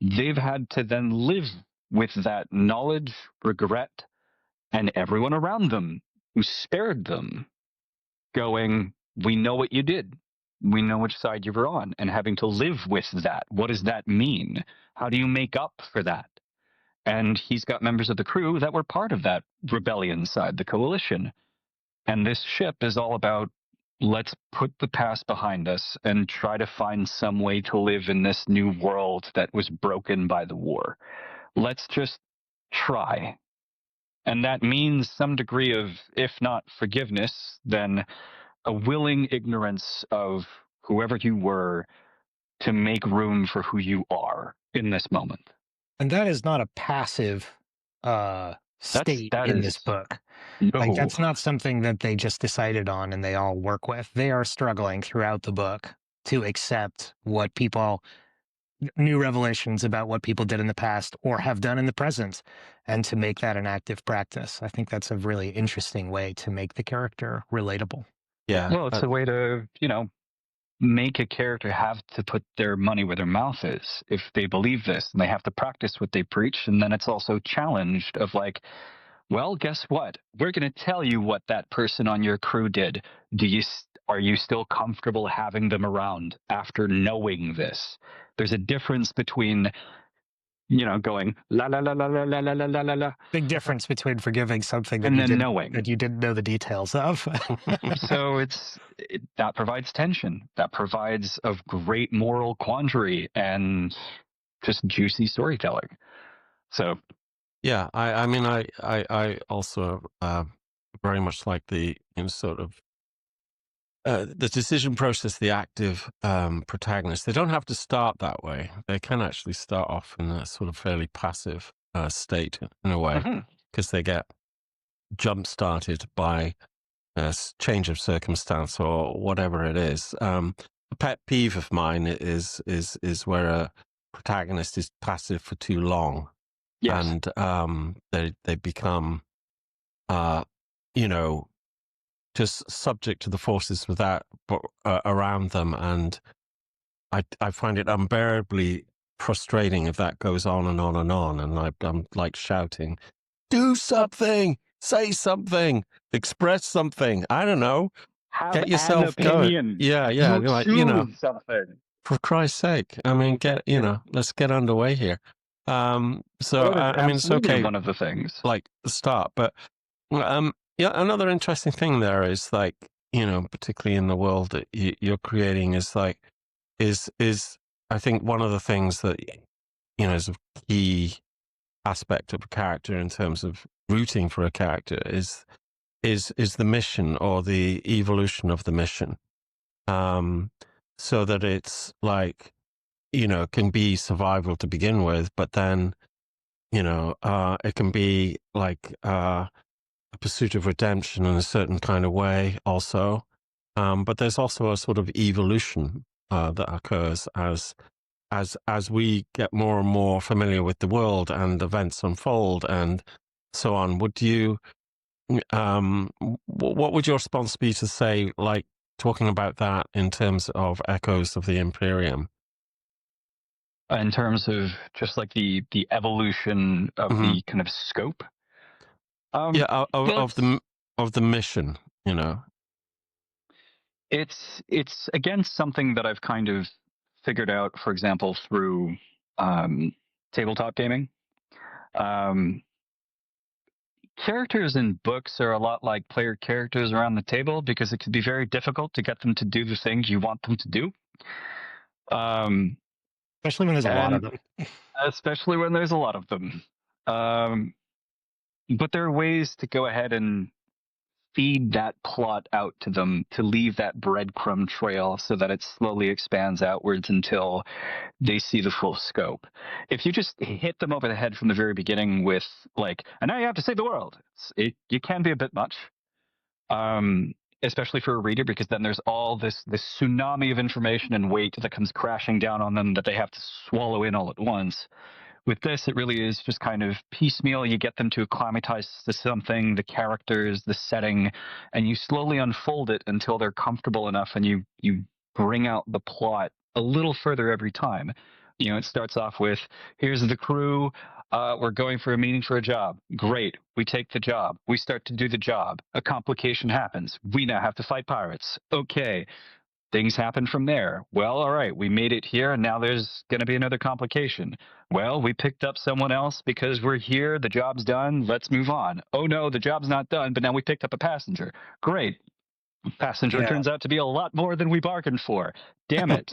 [SPEAKER 3] they've had to then live with that knowledge, regret, and everyone around them who spared them going, we know what you did. we know which side you were on, and having to live with that. What does that mean? How do you make up for that? And he's got members of the crew that were part of that rebellion side, the coalition. And this ship is all about, let's put the past behind us and try to find some way to live in this new world that was broken by the war. Let's just try. And that means some degree of, if not forgiveness, then a willing ignorance of whoever you were to make room for who you are in this moment.
[SPEAKER 1] And that is not a passive state
[SPEAKER 3] That
[SPEAKER 1] in
[SPEAKER 3] is
[SPEAKER 1] this book.
[SPEAKER 3] no.
[SPEAKER 1] Like, that's not something that they just decided on and they all work with. They are struggling throughout the book to accept what people, new revelations about what people did in the past or have done in the present, and to make that an active practice. I think that's a really interesting way to make the character relatable.
[SPEAKER 2] Yeah.
[SPEAKER 3] Well, it's a way to, make a character have to put their money where their mouth is. If they believe this, and they have to practice what they preach, and then it's also challenged of like, well, guess what? We're going to tell you what that person on your crew did. Are you still comfortable having them around after knowing this? There's a difference between, going la la la la la la la la la la,
[SPEAKER 1] Big difference between forgiving something that
[SPEAKER 3] and
[SPEAKER 1] you
[SPEAKER 3] then
[SPEAKER 1] didn't
[SPEAKER 3] knowing.
[SPEAKER 1] that you didn't know the details of.
[SPEAKER 3] So that provides tension. That provides a great moral quandary and just juicy storytelling. So
[SPEAKER 2] Yeah, I mean, I also very much like the sort of the decision process, the active protagonist. They don't have to start that way. They can actually start off in a sort of fairly passive state in a way, because they get jump started by a change of circumstance or whatever it is. A pet peeve of mine is where a protagonist is passive for too long.
[SPEAKER 3] yes.
[SPEAKER 2] And they become just subject to the forces without around them, and I find it unbearably frustrating if that goes on and on and on, and I'm like shouting, do something, say something, express something, I don't know,
[SPEAKER 3] Have
[SPEAKER 2] get yourself
[SPEAKER 3] an opinion.
[SPEAKER 2] going. Yeah, like,
[SPEAKER 3] choose something.
[SPEAKER 2] for Christ's sake, I mean, let's get underway here. So I mean, it's okay,
[SPEAKER 3] one of the things.
[SPEAKER 2] like the start, but yeah, another interesting thing there is like, particularly in the world that you're creating is like, is I think one of the things that, is a key aspect of a character in terms of rooting for a character is the mission or the evolution of the mission. So that it's like, can be survival to begin with, but then, it can be like, a pursuit of redemption in a certain kind of way also. But there's also a sort of evolution that occurs as we get more and more familiar with the world and events unfold and so on. Would you, what would your response be to say, like, talking about that in terms of Echoes of the Imperium?
[SPEAKER 3] In terms of just like the evolution of the kind of scope.
[SPEAKER 2] Yeah, of the mission,
[SPEAKER 3] It's again something that I've kind of figured out, for example, through tabletop gaming. Characters in books are a lot like player characters around the table because it can be very difficult to get them to do the things you want them to do.
[SPEAKER 1] Especially when there's a lot of them.
[SPEAKER 3] Especially when there's a lot of them. But there are ways to go ahead and feed that plot out to them, to leave that breadcrumb trail so that it slowly expands outwards until they see the full scope. If you just hit them over the head from the very beginning with like, and now you have to save the world, you can be a bit much, especially for a reader, because then there's all this tsunami of information and weight that comes crashing down on them that they have to swallow in all at once. With this, it really is just kind of piecemeal. You get them to acclimatize to something, the characters, the setting, and you slowly unfold it until they're comfortable enough, and you bring out the plot a little further every time. It starts off with, here's the crew. We're going for a meeting for a job. Great. We take the job. We start to do the job. A complication happens. We now have to fight pirates. Okay. things happen from there. Well, all right, we made it here, and now there's going to be another complication. Well, we picked up someone else because we're here. The job's done. Let's move on. Oh no, the job's not done, but now we picked up a passenger. Great. Passenger
[SPEAKER 1] Yeah.
[SPEAKER 3] turns out to be a lot more than we bargained for. Damn it.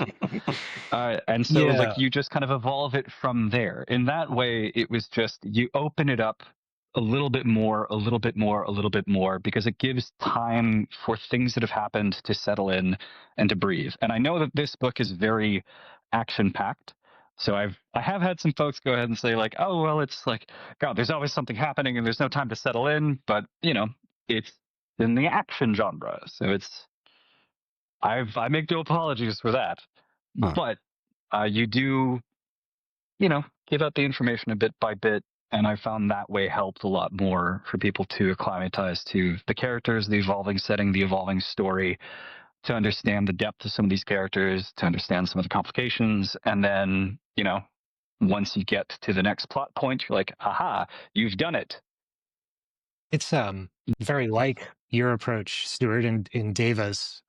[SPEAKER 3] And so
[SPEAKER 1] Yeah.
[SPEAKER 3] like you just kind of evolve it from there. In that way, it was just you open it up a little bit more, a little bit more, a little bit more, because it gives time for things that have happened to settle in and to breathe. And I know that this book is very action packed. So I have had some folks go ahead and say like, oh well, it's like, God, there's always something happening and there's no time to settle in. But you know, it's in the action genre, so it's I make no apologies for that.
[SPEAKER 2] Huh.
[SPEAKER 3] But you do, you know, give out the information a bit by bit, and I found that way helped a lot more for people to acclimatize to the characters, the evolving setting, the evolving story, to understand the depth of some of these characters, to understand some of the complications, and then, you know, once you get to the next plot point, you're like, aha, you've done it.
[SPEAKER 1] It's very like your approach, Stuart, in Deva's,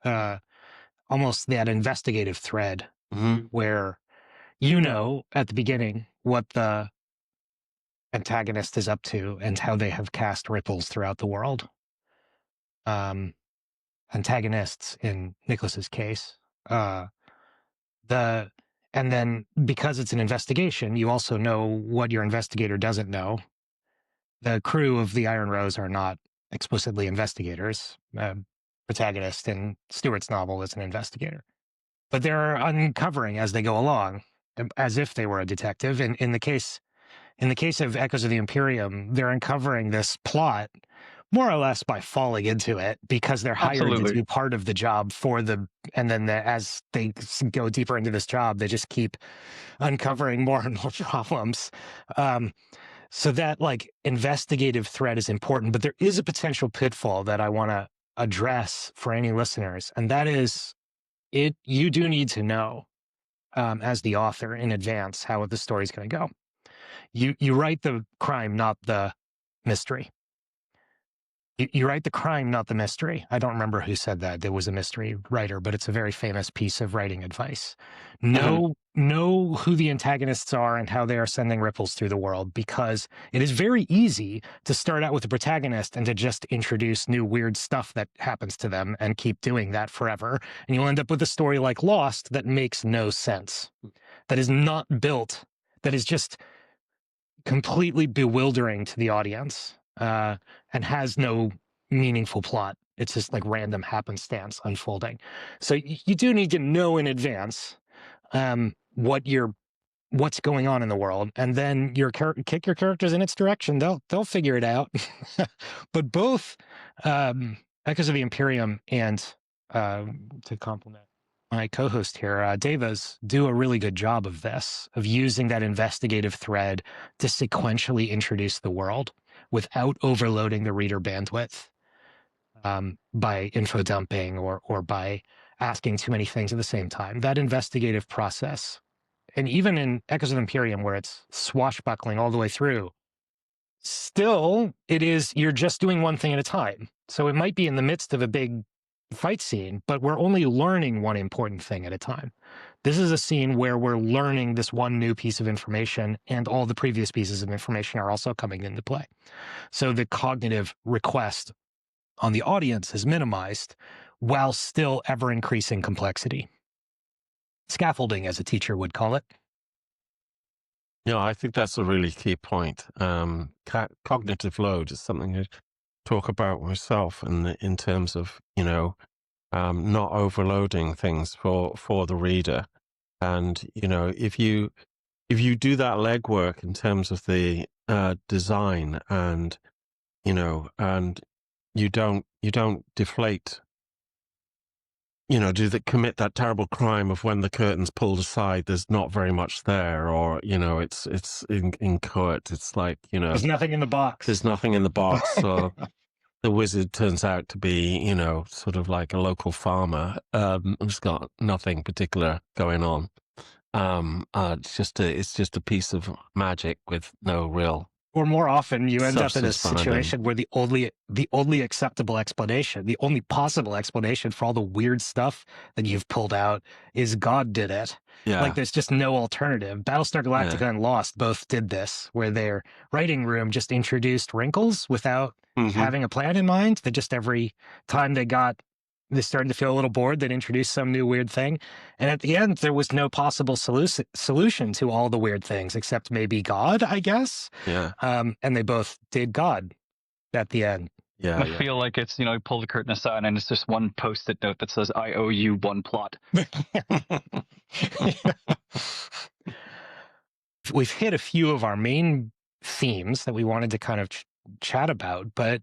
[SPEAKER 1] almost that investigative thread
[SPEAKER 2] Mhm.
[SPEAKER 1] where you know at the beginning what the antagonist is up to and how they have cast ripples throughout the world. Antagonists in Nicholas's case. And then because it's an investigation, you also know what your investigator doesn't know. The crew of the Iron Rose are not explicitly investigators. Protagonist in Stewart's novel is an investigator, but they're uncovering as they go along, as if they were a detective. And in the case of Echoes of the Imperium, they're uncovering this plot more or less by falling into it because they're hired to
[SPEAKER 3] Absolutely.
[SPEAKER 1] do part of the job and then as they go deeper into this job, they just keep uncovering more and more problems. So that like investigative thread is important, but there is a potential pitfall that I want to address for any listeners, and that is you do need to know as the author in advance how the story's going to go. You write the crime, not the mystery. You write the crime, not the mystery. I don't remember who said that. There was a mystery writer, but it's a very famous piece of writing advice. Know who the antagonists are and how they are sending ripples through the world, because it is very easy to start out with the protagonist and to just introduce new weird stuff that happens to them and keep doing that forever. And you'll end up with a story like Lost that makes no sense, that is not built, that is just completely bewildering to the audience, and has no meaningful plot. It's just like random happenstance unfolding. So you do need to know in advance what's going on in the world, and then kick your characters in its direction. They'll figure it out. But both Echoes of the Imperium and to complement my co-host here, Devas, do a really good job of this, of using that investigative thread to sequentially introduce the world without overloading the reader bandwidth by info dumping or by asking too many things at the same time. That investigative process, and even in Echoes of Imperium, where it's swashbuckling all the way through, still you're just doing one thing at a time. So it might be in the midst of a big fight scene, but we're only learning one important thing at a time. This is a scene where we're learning this one new piece of information, and all the previous pieces of information are also coming into play. So the cognitive request on the audience is minimized while still ever increasing complexity. Scaffolding, as a teacher would call it.
[SPEAKER 2] Yeah, I think that's a really key point. Cognitive load is something I talk about myself, and in terms of not overloading things for the reader. And if you do that legwork in terms of the design, and and you don't deflate, commit that terrible crime of when the curtain's pulled aside, there's not very much there, or it's inchoate. It's like
[SPEAKER 1] There's nothing in the box.
[SPEAKER 2] There's nothing in the box. So the wizard turns out to be sort of like a local farmer who's got nothing particular going on. It's just a piece of magic with no real
[SPEAKER 1] Or more often, you end up in a
[SPEAKER 2] substance behind them.
[SPEAKER 1] situation where the only acceptable explanation, the only possible explanation for all the weird stuff that you've pulled out is God did it.
[SPEAKER 2] Yeah.
[SPEAKER 1] Like there's just no alternative. Battlestar Galactica and Lost both did this, where their writing room just introduced wrinkles without having a plan in mind. That just every time they started to feel a little bored, they'd introduce some new weird thing. And at the end, there was no possible solution to all the weird things, except maybe God, I guess.
[SPEAKER 2] Yeah.
[SPEAKER 1] And they both did God at the end.
[SPEAKER 2] Yeah.
[SPEAKER 3] I feel like it's, you pull the curtain aside and it's just one post-it note that says, I owe you one plot.
[SPEAKER 1] We've hit a few of our main themes that we wanted to kind of chat about, but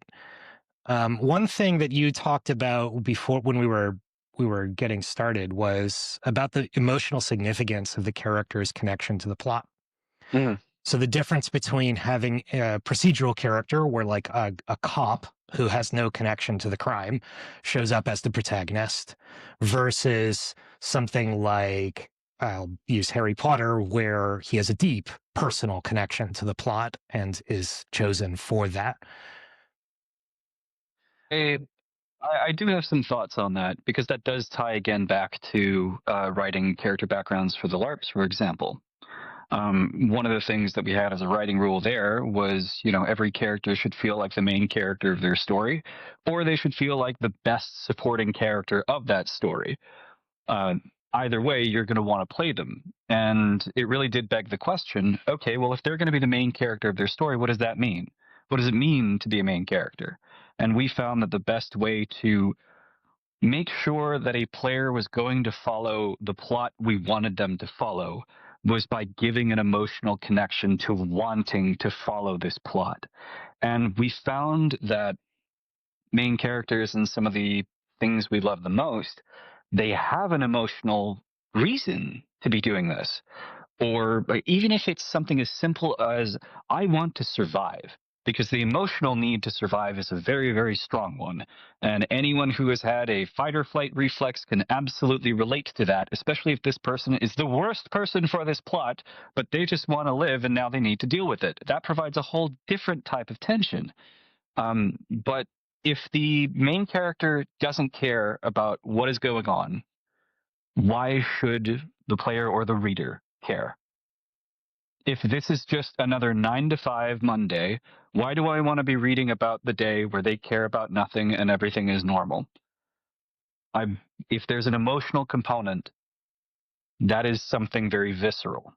[SPEAKER 1] one thing that you talked about before when we were getting started was about the emotional significance of the character's connection to the plot. So the difference between having a procedural character where like a cop who has no connection to the crime shows up as the protagonist versus something like, I'll use Harry Potter, where he has a deep personal connection to the plot and is chosen for that.
[SPEAKER 3] I do have some thoughts on that, because that does tie again back to writing character backgrounds for the LARPs, for example. One of the things that we had as a writing rule there was, every character should feel like the main character of their story, or they should feel like the best supporting character of that story. Either way, you're going to want to play them. And it really did beg the question, okay, well, if they're going to be the main character of their story, what does that mean? What does it mean to be a main character? And we found that the best way to make sure that a player was going to follow the plot we wanted them to follow was by giving an emotional connection to wanting to follow this plot. And we found that main characters in some of the things we love the most, they have an emotional reason to be doing this. Or even if it's something as simple as, I want to survive, because the emotional need to survive is a very, very strong one. And anyone who has had a fight or flight reflex can absolutely relate to that, especially if this person is the worst person for this plot, but they just want to live and now they need to deal with it. That provides a whole different type of tension. But if the main character doesn't care about what is going on, why should the player or the reader care? If this is just another 9 to 5 Monday, why do I want to be reading about the day where they care about nothing and everything is normal? If there's an emotional component, that is something very visceral.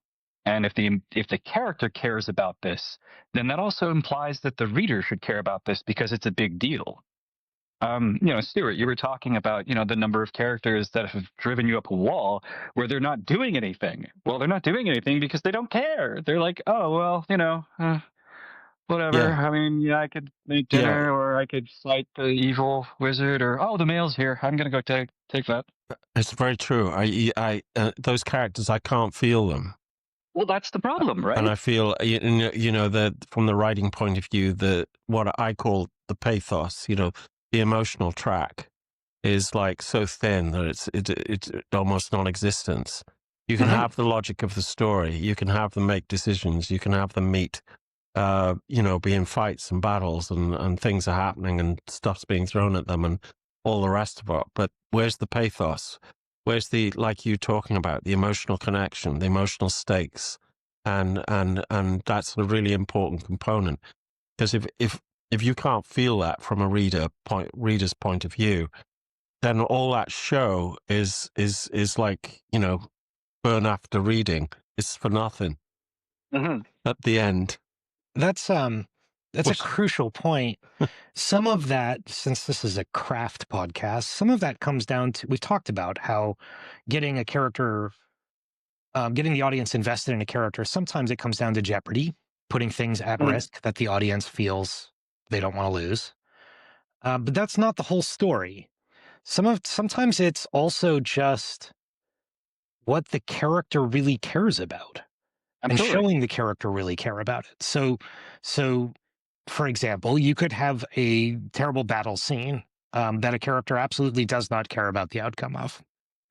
[SPEAKER 3] And if the character cares about this, then that also implies that the reader should care about this, because it's a big deal. Stuart, you were talking about, the number of characters that have driven you up a wall where they're not doing anything. Well, they're not doing anything because they don't care. They're like, oh, well, whatever.
[SPEAKER 2] Yeah.
[SPEAKER 3] I mean, I could make dinner, or I could fight the evil wizard, or, oh, the mail's here. I'm going to go take that.
[SPEAKER 2] It's very true. Those characters, I can't feel them.
[SPEAKER 3] Well, that's the problem, right?
[SPEAKER 2] And I feel, that from the writing point of view, what I call the pathos, the emotional track is like so thin that it's almost non-existent. You can have the logic of the story. You can have them make decisions. You can have them meet, be in fights and battles and things are happening and stuff's being thrown at them and all the rest of it. But where's the pathos? Where's like you talking about, the emotional connection, the emotional stakes? And that's a really important component. Because if you can't feel that from a reader's point of view, then all that show is like, burn after reading. It's for nothing at the end.
[SPEAKER 1] That's a crucial point. Some of that, since this is a craft podcast, some of that comes down to, we've talked about how getting a character, getting the audience invested in a character, sometimes it comes down to jeopardy, putting things at risk that the audience feels they don't want to lose. But that's not the whole story. Sometimes it's also just what the character really cares about.
[SPEAKER 3] Absolutely.
[SPEAKER 1] And showing the character really care about it. So, for example, you could have a terrible battle scene that a character absolutely does not care about the outcome of.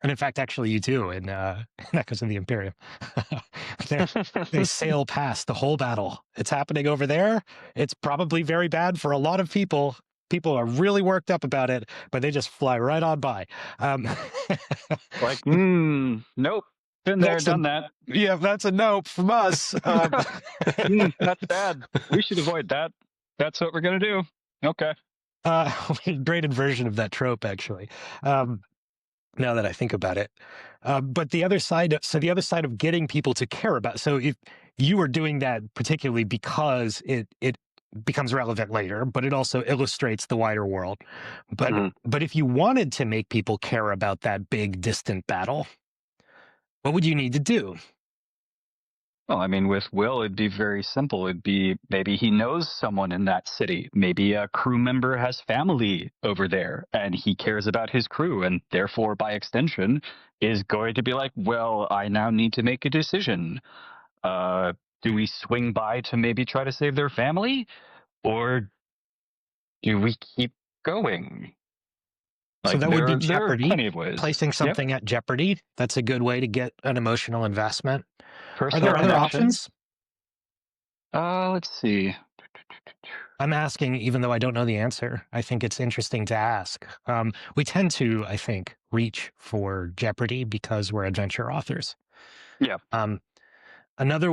[SPEAKER 1] And in fact, actually, you do in Echoes of the Imperium. They sail past the whole battle. It's happening over there. It's probably very bad for a lot of people. People are really worked up about it, but they just fly right on by.
[SPEAKER 3] Like, nope. Been there, done that.
[SPEAKER 1] Yeah, that's a nope from us.
[SPEAKER 3] That's bad. We should avoid that. That's what we're going to do. Okay.
[SPEAKER 1] Great inversion of that trope, actually. Now that I think about it. But the other side of getting people to care about, so if you were doing that particularly because it becomes relevant later, but it also illustrates the wider world. But if you wanted to make people care about that big distant battle, what would you need to do?
[SPEAKER 3] Well, I mean, with Will, it'd be very simple. It'd be maybe he knows someone in that city. Maybe a crew member has family over there and he cares about his crew and therefore, by extension, is going to be like, well, I now need to make a decision. Do we swing by to maybe try to save their family? Or do we keep going?
[SPEAKER 1] So that would be
[SPEAKER 3] there are
[SPEAKER 1] jeopardy.
[SPEAKER 3] plenty of ways.
[SPEAKER 1] Placing something at jeopardy. That's a good way to get an emotional investment.
[SPEAKER 3] Personal
[SPEAKER 1] Are there other
[SPEAKER 3] connection.
[SPEAKER 1] options?
[SPEAKER 3] Let's see.
[SPEAKER 1] I'm asking, even though I don't know the answer. I think it's interesting to ask. We tend to, I think, reach for jeopardy because we're adventure authors.
[SPEAKER 3] Yeah.
[SPEAKER 1] Another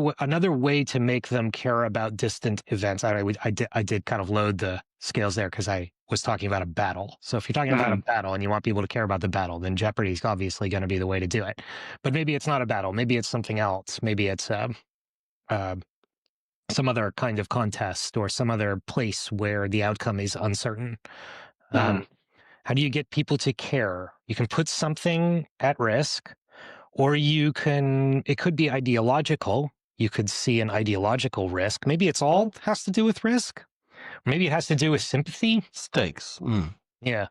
[SPEAKER 1] way to make them care about distant events. I did kind of load the scales there because I was talking about a battle. So if you're talking about a battle and you want people to care about the battle, then jeopardy is obviously going to be the way to do it. But maybe it's not a battle. Maybe it's something else. Maybe it's some other kind of contest or some other place where the outcome is uncertain. How do you get people to care? You can put something at risk, or it could be ideological. You could see an ideological risk. Maybe it's all has to do with risk. Maybe it has to do with sympathy.
[SPEAKER 2] Stakes.
[SPEAKER 1] Yeah.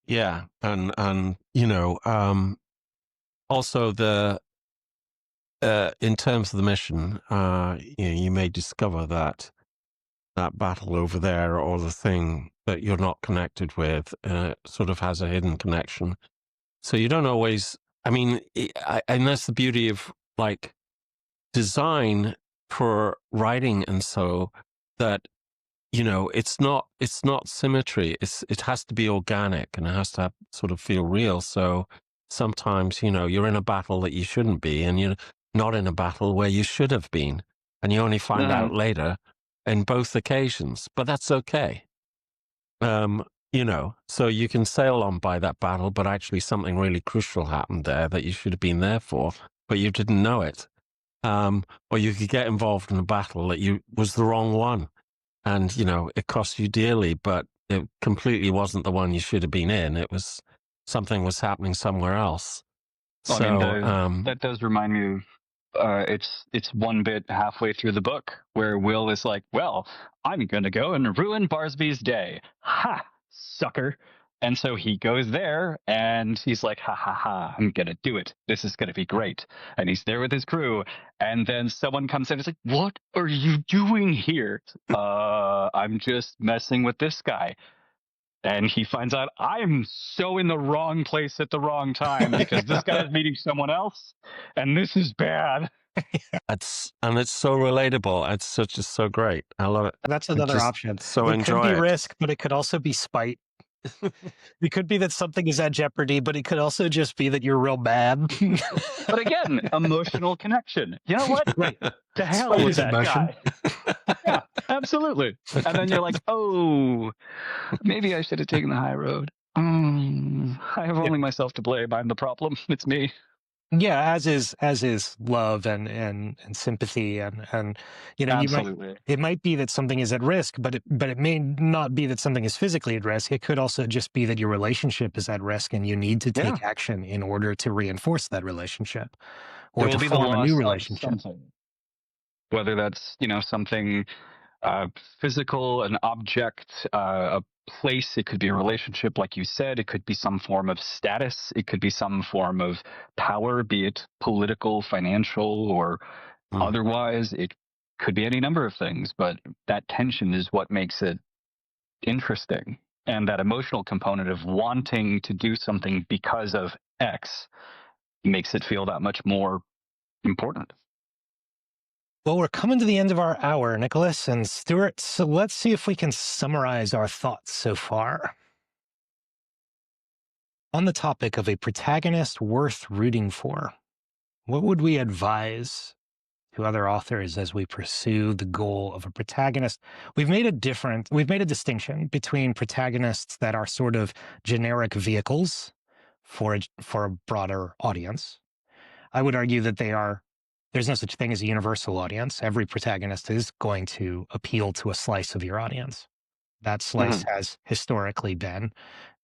[SPEAKER 2] Yeah. And also in terms of the mission, you may discover that battle over there or the thing that you're not connected with sort of has a hidden connection. So you don't always, and that's the beauty of like design for writing, and so that it's not symmetry. It has to be organic and it has to sort of feel real. So sometimes you're in a battle that you shouldn't be, and you're not in a battle where you should have been, and you only find out later in both occasions. But that's okay. So you can sail on by that battle, but actually something really crucial happened there that you should have been there for, but you didn't know it. Or you could get involved in a battle that was the wrong one, and it cost you dearly, but it completely wasn't the one you should have been in. It was something was happening somewhere else.
[SPEAKER 3] Well,
[SPEAKER 2] So
[SPEAKER 3] that does remind me of it's one bit halfway through the book where Will is like, well, I'm going to go and ruin Barsby's day. Ha, sucker. And so he goes there and he's like, ha, ha, ha, I'm going to do it. This is going to be great. And he's there with his crew. And then someone comes in and is like, what are you doing here? I'm just messing with this guy. And he finds out I'm so in the wrong place at the wrong time because this guy is meeting someone else, and this is bad.
[SPEAKER 2] It's so relatable. It's so great. I love it.
[SPEAKER 1] That's another option.
[SPEAKER 2] So
[SPEAKER 1] it
[SPEAKER 2] enjoy
[SPEAKER 1] could be
[SPEAKER 2] it.
[SPEAKER 1] risk, but it could also be spite. It could be that something is at jeopardy, but it could also just be that you're real mad.
[SPEAKER 3] But again, emotional connection. You know what?
[SPEAKER 1] Right.
[SPEAKER 3] To hell
[SPEAKER 1] Spite
[SPEAKER 3] with
[SPEAKER 1] is
[SPEAKER 3] that
[SPEAKER 1] emotion.
[SPEAKER 3] guy. Yeah, absolutely. And then you're like, oh, maybe I should have taken the high road. I have only myself to blame. I'm the problem. It's me.
[SPEAKER 1] Yeah, as is love and sympathy and
[SPEAKER 3] Absolutely.
[SPEAKER 1] it might be that something is at risk, but it may not be that something is physically at risk. It could also just be that your relationship is at risk and you need to take action in order to reinforce that relationship or to form a new relationship.
[SPEAKER 3] Whether that's something physical, an object, a place. It could be a relationship, like you said. It could be some form of status. It could be some form of power, be it political, financial, or otherwise. It could be any number of things, but that tension is what makes it interesting. And that emotional component of wanting to do something because of X makes it feel that much more important.
[SPEAKER 1] Well, we're coming to the end of our hour, Nicholas and Stuart, so let's see if we can summarize our thoughts so far. On the topic of a protagonist worth rooting for, what would we advise to other authors as we pursue the goal of a protagonist? We've made a distinction between protagonists that are sort of generic vehicles for a broader audience. I would argue that there's no such thing as a universal audience. Every protagonist is going to appeal to a slice of your audience. That slice has historically been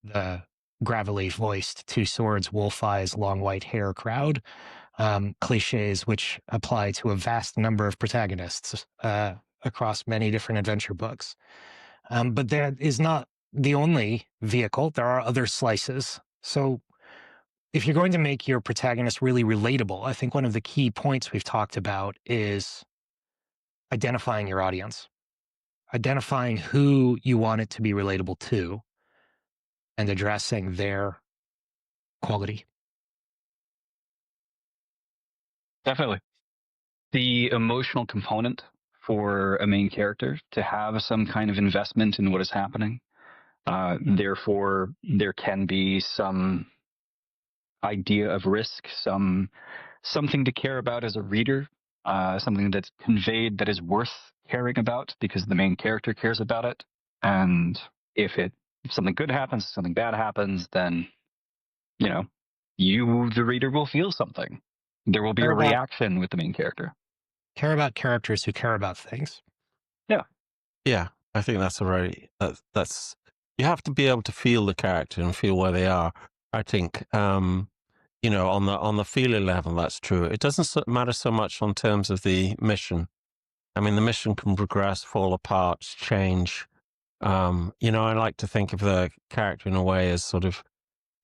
[SPEAKER 1] the gravelly voiced, two swords, wolf eyes, long white hair crowd, cliches which apply to a vast number of protagonists across many different adventure books. But that is not the only vehicle. There are other slices. So if you're going to make your protagonist really relatable, I think one of the key points we've talked about is identifying your audience, identifying who you want it to be relatable to, and addressing their quality.
[SPEAKER 3] Definitely. The emotional component for a main character to have some kind of investment in what is happening. Therefore, there can be some idea of risk, something to care about as a reader, something that's conveyed that is worth caring about because the main character cares about it. And if something good happens, something bad happens, then you, the reader, will feel something. There will be a reaction with the main character.
[SPEAKER 1] Care about characters who care about things.
[SPEAKER 2] Yeah, I think that's that's you have to be able to feel the character and feel where they are. I think on the feeling level, that's true. It doesn't matter so much on terms of the mission. I mean, the mission can progress, fall apart, change. I like to think of the character in a way as sort of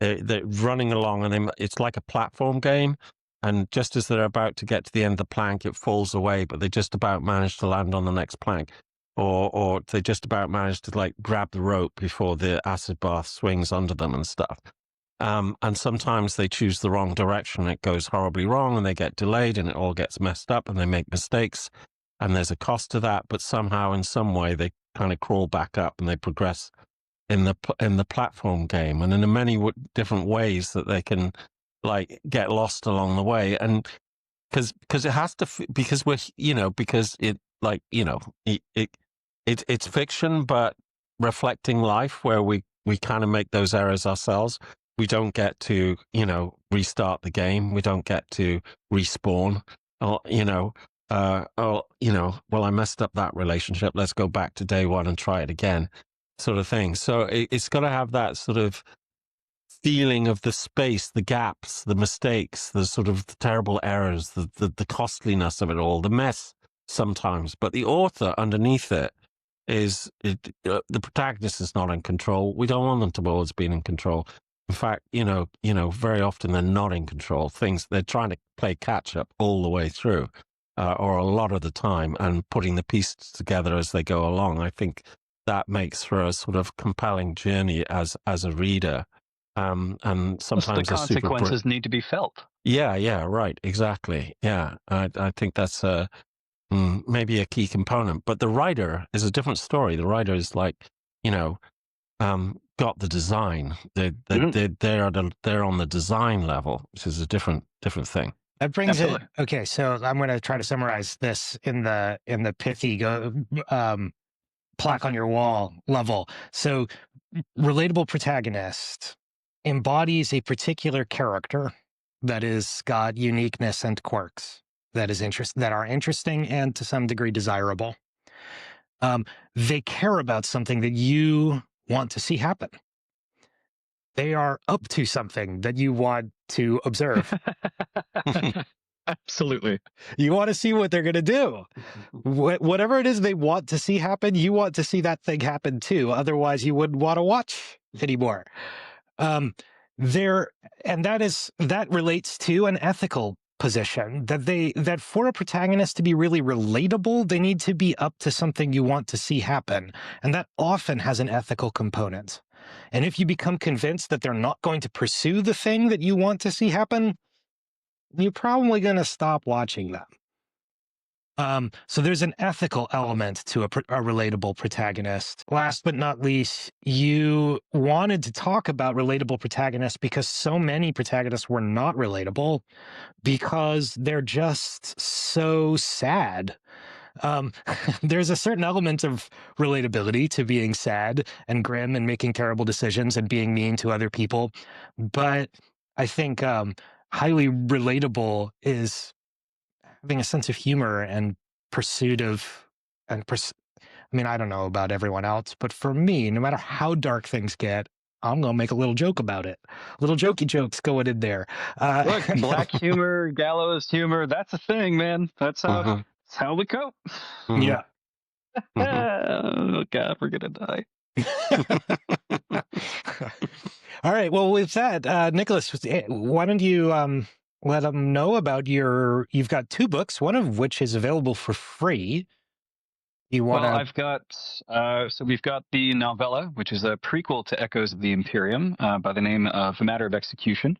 [SPEAKER 2] they're running along, and it's like a platform game. And just as they're about to get to the end of the plank, it falls away, but they just about manage to land on the next plank. Or they just about manage to grab the rope before the acid bath swings under them and stuff. And sometimes they choose the wrong direction. It goes horribly wrong and they get delayed and it all gets messed up and they make mistakes. And there's a cost to that. But somehow, in some way, they kind of crawl back up and they progress in the platform game. And in the many different ways that they can get lost along the way. And because it has to, because we're, because it's fiction, but reflecting life where we kind of make those errors ourselves. We don't get to, restart the game. We don't get to respawn or, well, I messed up that relationship. Let's go back to day one and try it again, sort of thing. So it's got to have that sort of feeling of the space, the gaps, the mistakes, the sort of the terrible errors, the costliness of it all, the mess sometimes. But the author underneath it the protagonist is not in control. We don't want them to always be in control. In fact, very often they're not in control. They're trying to play catch up all the way through, or a lot of the time, and putting the pieces together as they go along. I think that makes for a sort of compelling journey as a reader. And sometimes
[SPEAKER 3] the consequences need to be felt.
[SPEAKER 2] Yeah, right, exactly. Yeah, I think that's maybe a key component. But the writer is a different story. The writer is got the design. They're on the design level, which is a different thing.
[SPEAKER 1] That brings it. Okay, so I'm going to try to summarize this in the pithy plaque on your wall level. So, relatable protagonist embodies a particular character that is got uniqueness and quirks that are interesting and to some degree desirable. They care about something that you want to see happen. They are up to something that you want to observe.
[SPEAKER 3] Absolutely.
[SPEAKER 1] You want to see what they're going to do. Whatever it is they want to see happen, you want to see that thing happen too. Otherwise, you wouldn't want to watch anymore. And that relates to an ethical position that for a protagonist to be really relatable, they need to be up to something you want to see happen. And that often has an ethical component. And if you become convinced that they're not going to pursue the thing that you want to see happen, you're probably going to stop watching them. So there's an ethical element to a relatable protagonist. Last but not least, you wanted to talk about relatable protagonists because so many protagonists were not relatable because they're just so sad. There's a certain element of relatability to being sad and grim and making terrible decisions and being mean to other people. But I think highly relatable is having a sense of humor and pursuit of, and I mean, I don't know about everyone else, but for me, no matter how dark things get, I'm going to make a little joke about it. Little jokey jokes going in there.
[SPEAKER 3] Look, black humor, gallows humor, that's a thing, man. That's how we cope.
[SPEAKER 1] Yeah.
[SPEAKER 3] Oh, God, we're going to die.
[SPEAKER 1] All right. Well, with that, Nicholas, why don't you let them know about you've got 2 books, one of which is available for free. You want
[SPEAKER 3] Well, I've got, so we've got the novella, which is a prequel to Echoes of the Imperium by the name of A Matter of Execution.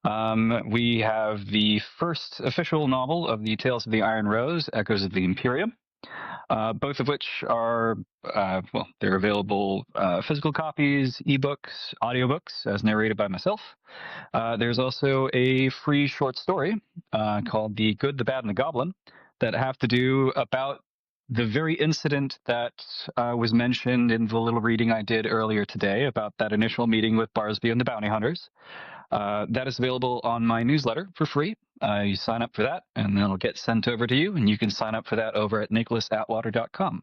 [SPEAKER 3] We have the first official novel of the Tales of the Iron Rose, Echoes of the Imperium. Both of which are, well, they're available physical copies, ebooks, audiobooks, as narrated by myself. There's also a free short story called The Good, the Bad, and the Goblin that have to do about the very incident that was mentioned in the little reading I did earlier today about that initial meeting with Barsby and the Bounty Hunters. That is available on my newsletter for free. You sign up for that, and then it'll get sent over to you, and you can sign up for that over at nicholasatwater.com.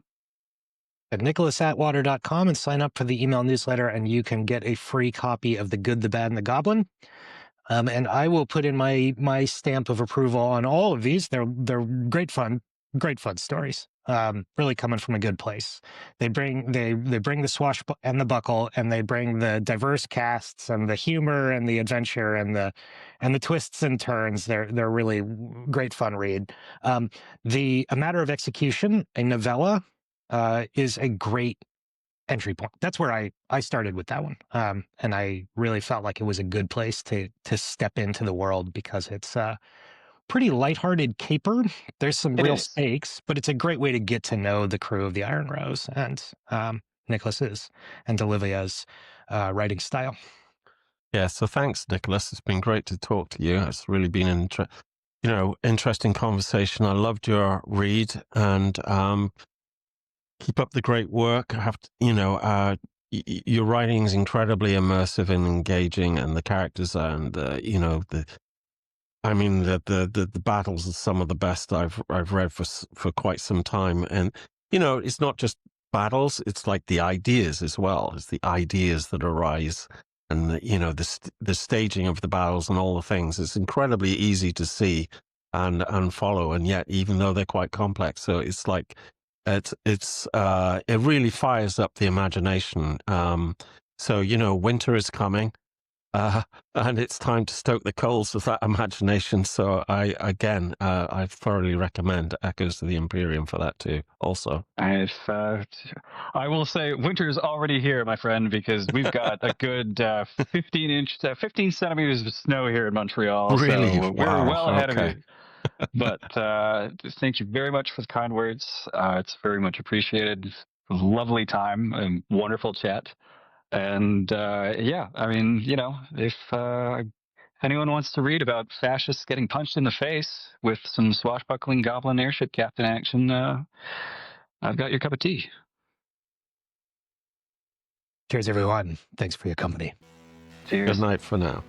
[SPEAKER 1] At nicholasatwater.com and sign up for the email newsletter, and you can get a free copy of The Good, the Bad, and the Goblin. And I will put in my stamp of approval on all of these. They're great fun stories. Really coming from a good place. They bring the swashbuckle and the buckle, and they bring the diverse casts and the humor and the adventure and the twists and turns. They're really great fun read. A Matter of Execution, a novella, is a great entry point. That's where I started with that one. And I really felt like it was a good place to step into the world because it's pretty lighthearted caper. There's some real stakes, but it's a great way to get to know the crew of the Iron Rose and Nicholas's and Olivia's writing style.
[SPEAKER 2] Yeah, so thanks, Nicholas. It's been great to talk to you. It's really been an interesting conversation. I loved your read, and keep up the great work. I have to, your writing is incredibly immersive and engaging, and the characters and the battles are some of the best I've read for quite some time. And it's not just battles; it's like the ideas as well. It's the ideas that arise, and the staging of the battles and all the things. It's incredibly easy to see and follow, and yet even though they're quite complex, so it's like it really fires up the imagination. So winter is coming. And it's time to stoke the coals of that imagination. So I thoroughly recommend Echoes of the Imperium for that too. Also,
[SPEAKER 3] I will say winter's already here, my friend, because we've got a good 15 centimeters of snow here in Montreal.
[SPEAKER 2] Really?
[SPEAKER 3] So we're well ahead of you. But thank you very much for the kind words. It's very much appreciated. Lovely time and wonderful chat. And yeah, I mean, if anyone wants to read about fascists getting punched in the face with some swashbuckling goblin airship captain action, I've got your cup of tea.
[SPEAKER 1] Cheers, everyone. Thanks for your company.
[SPEAKER 3] Cheers.
[SPEAKER 2] Good night for now.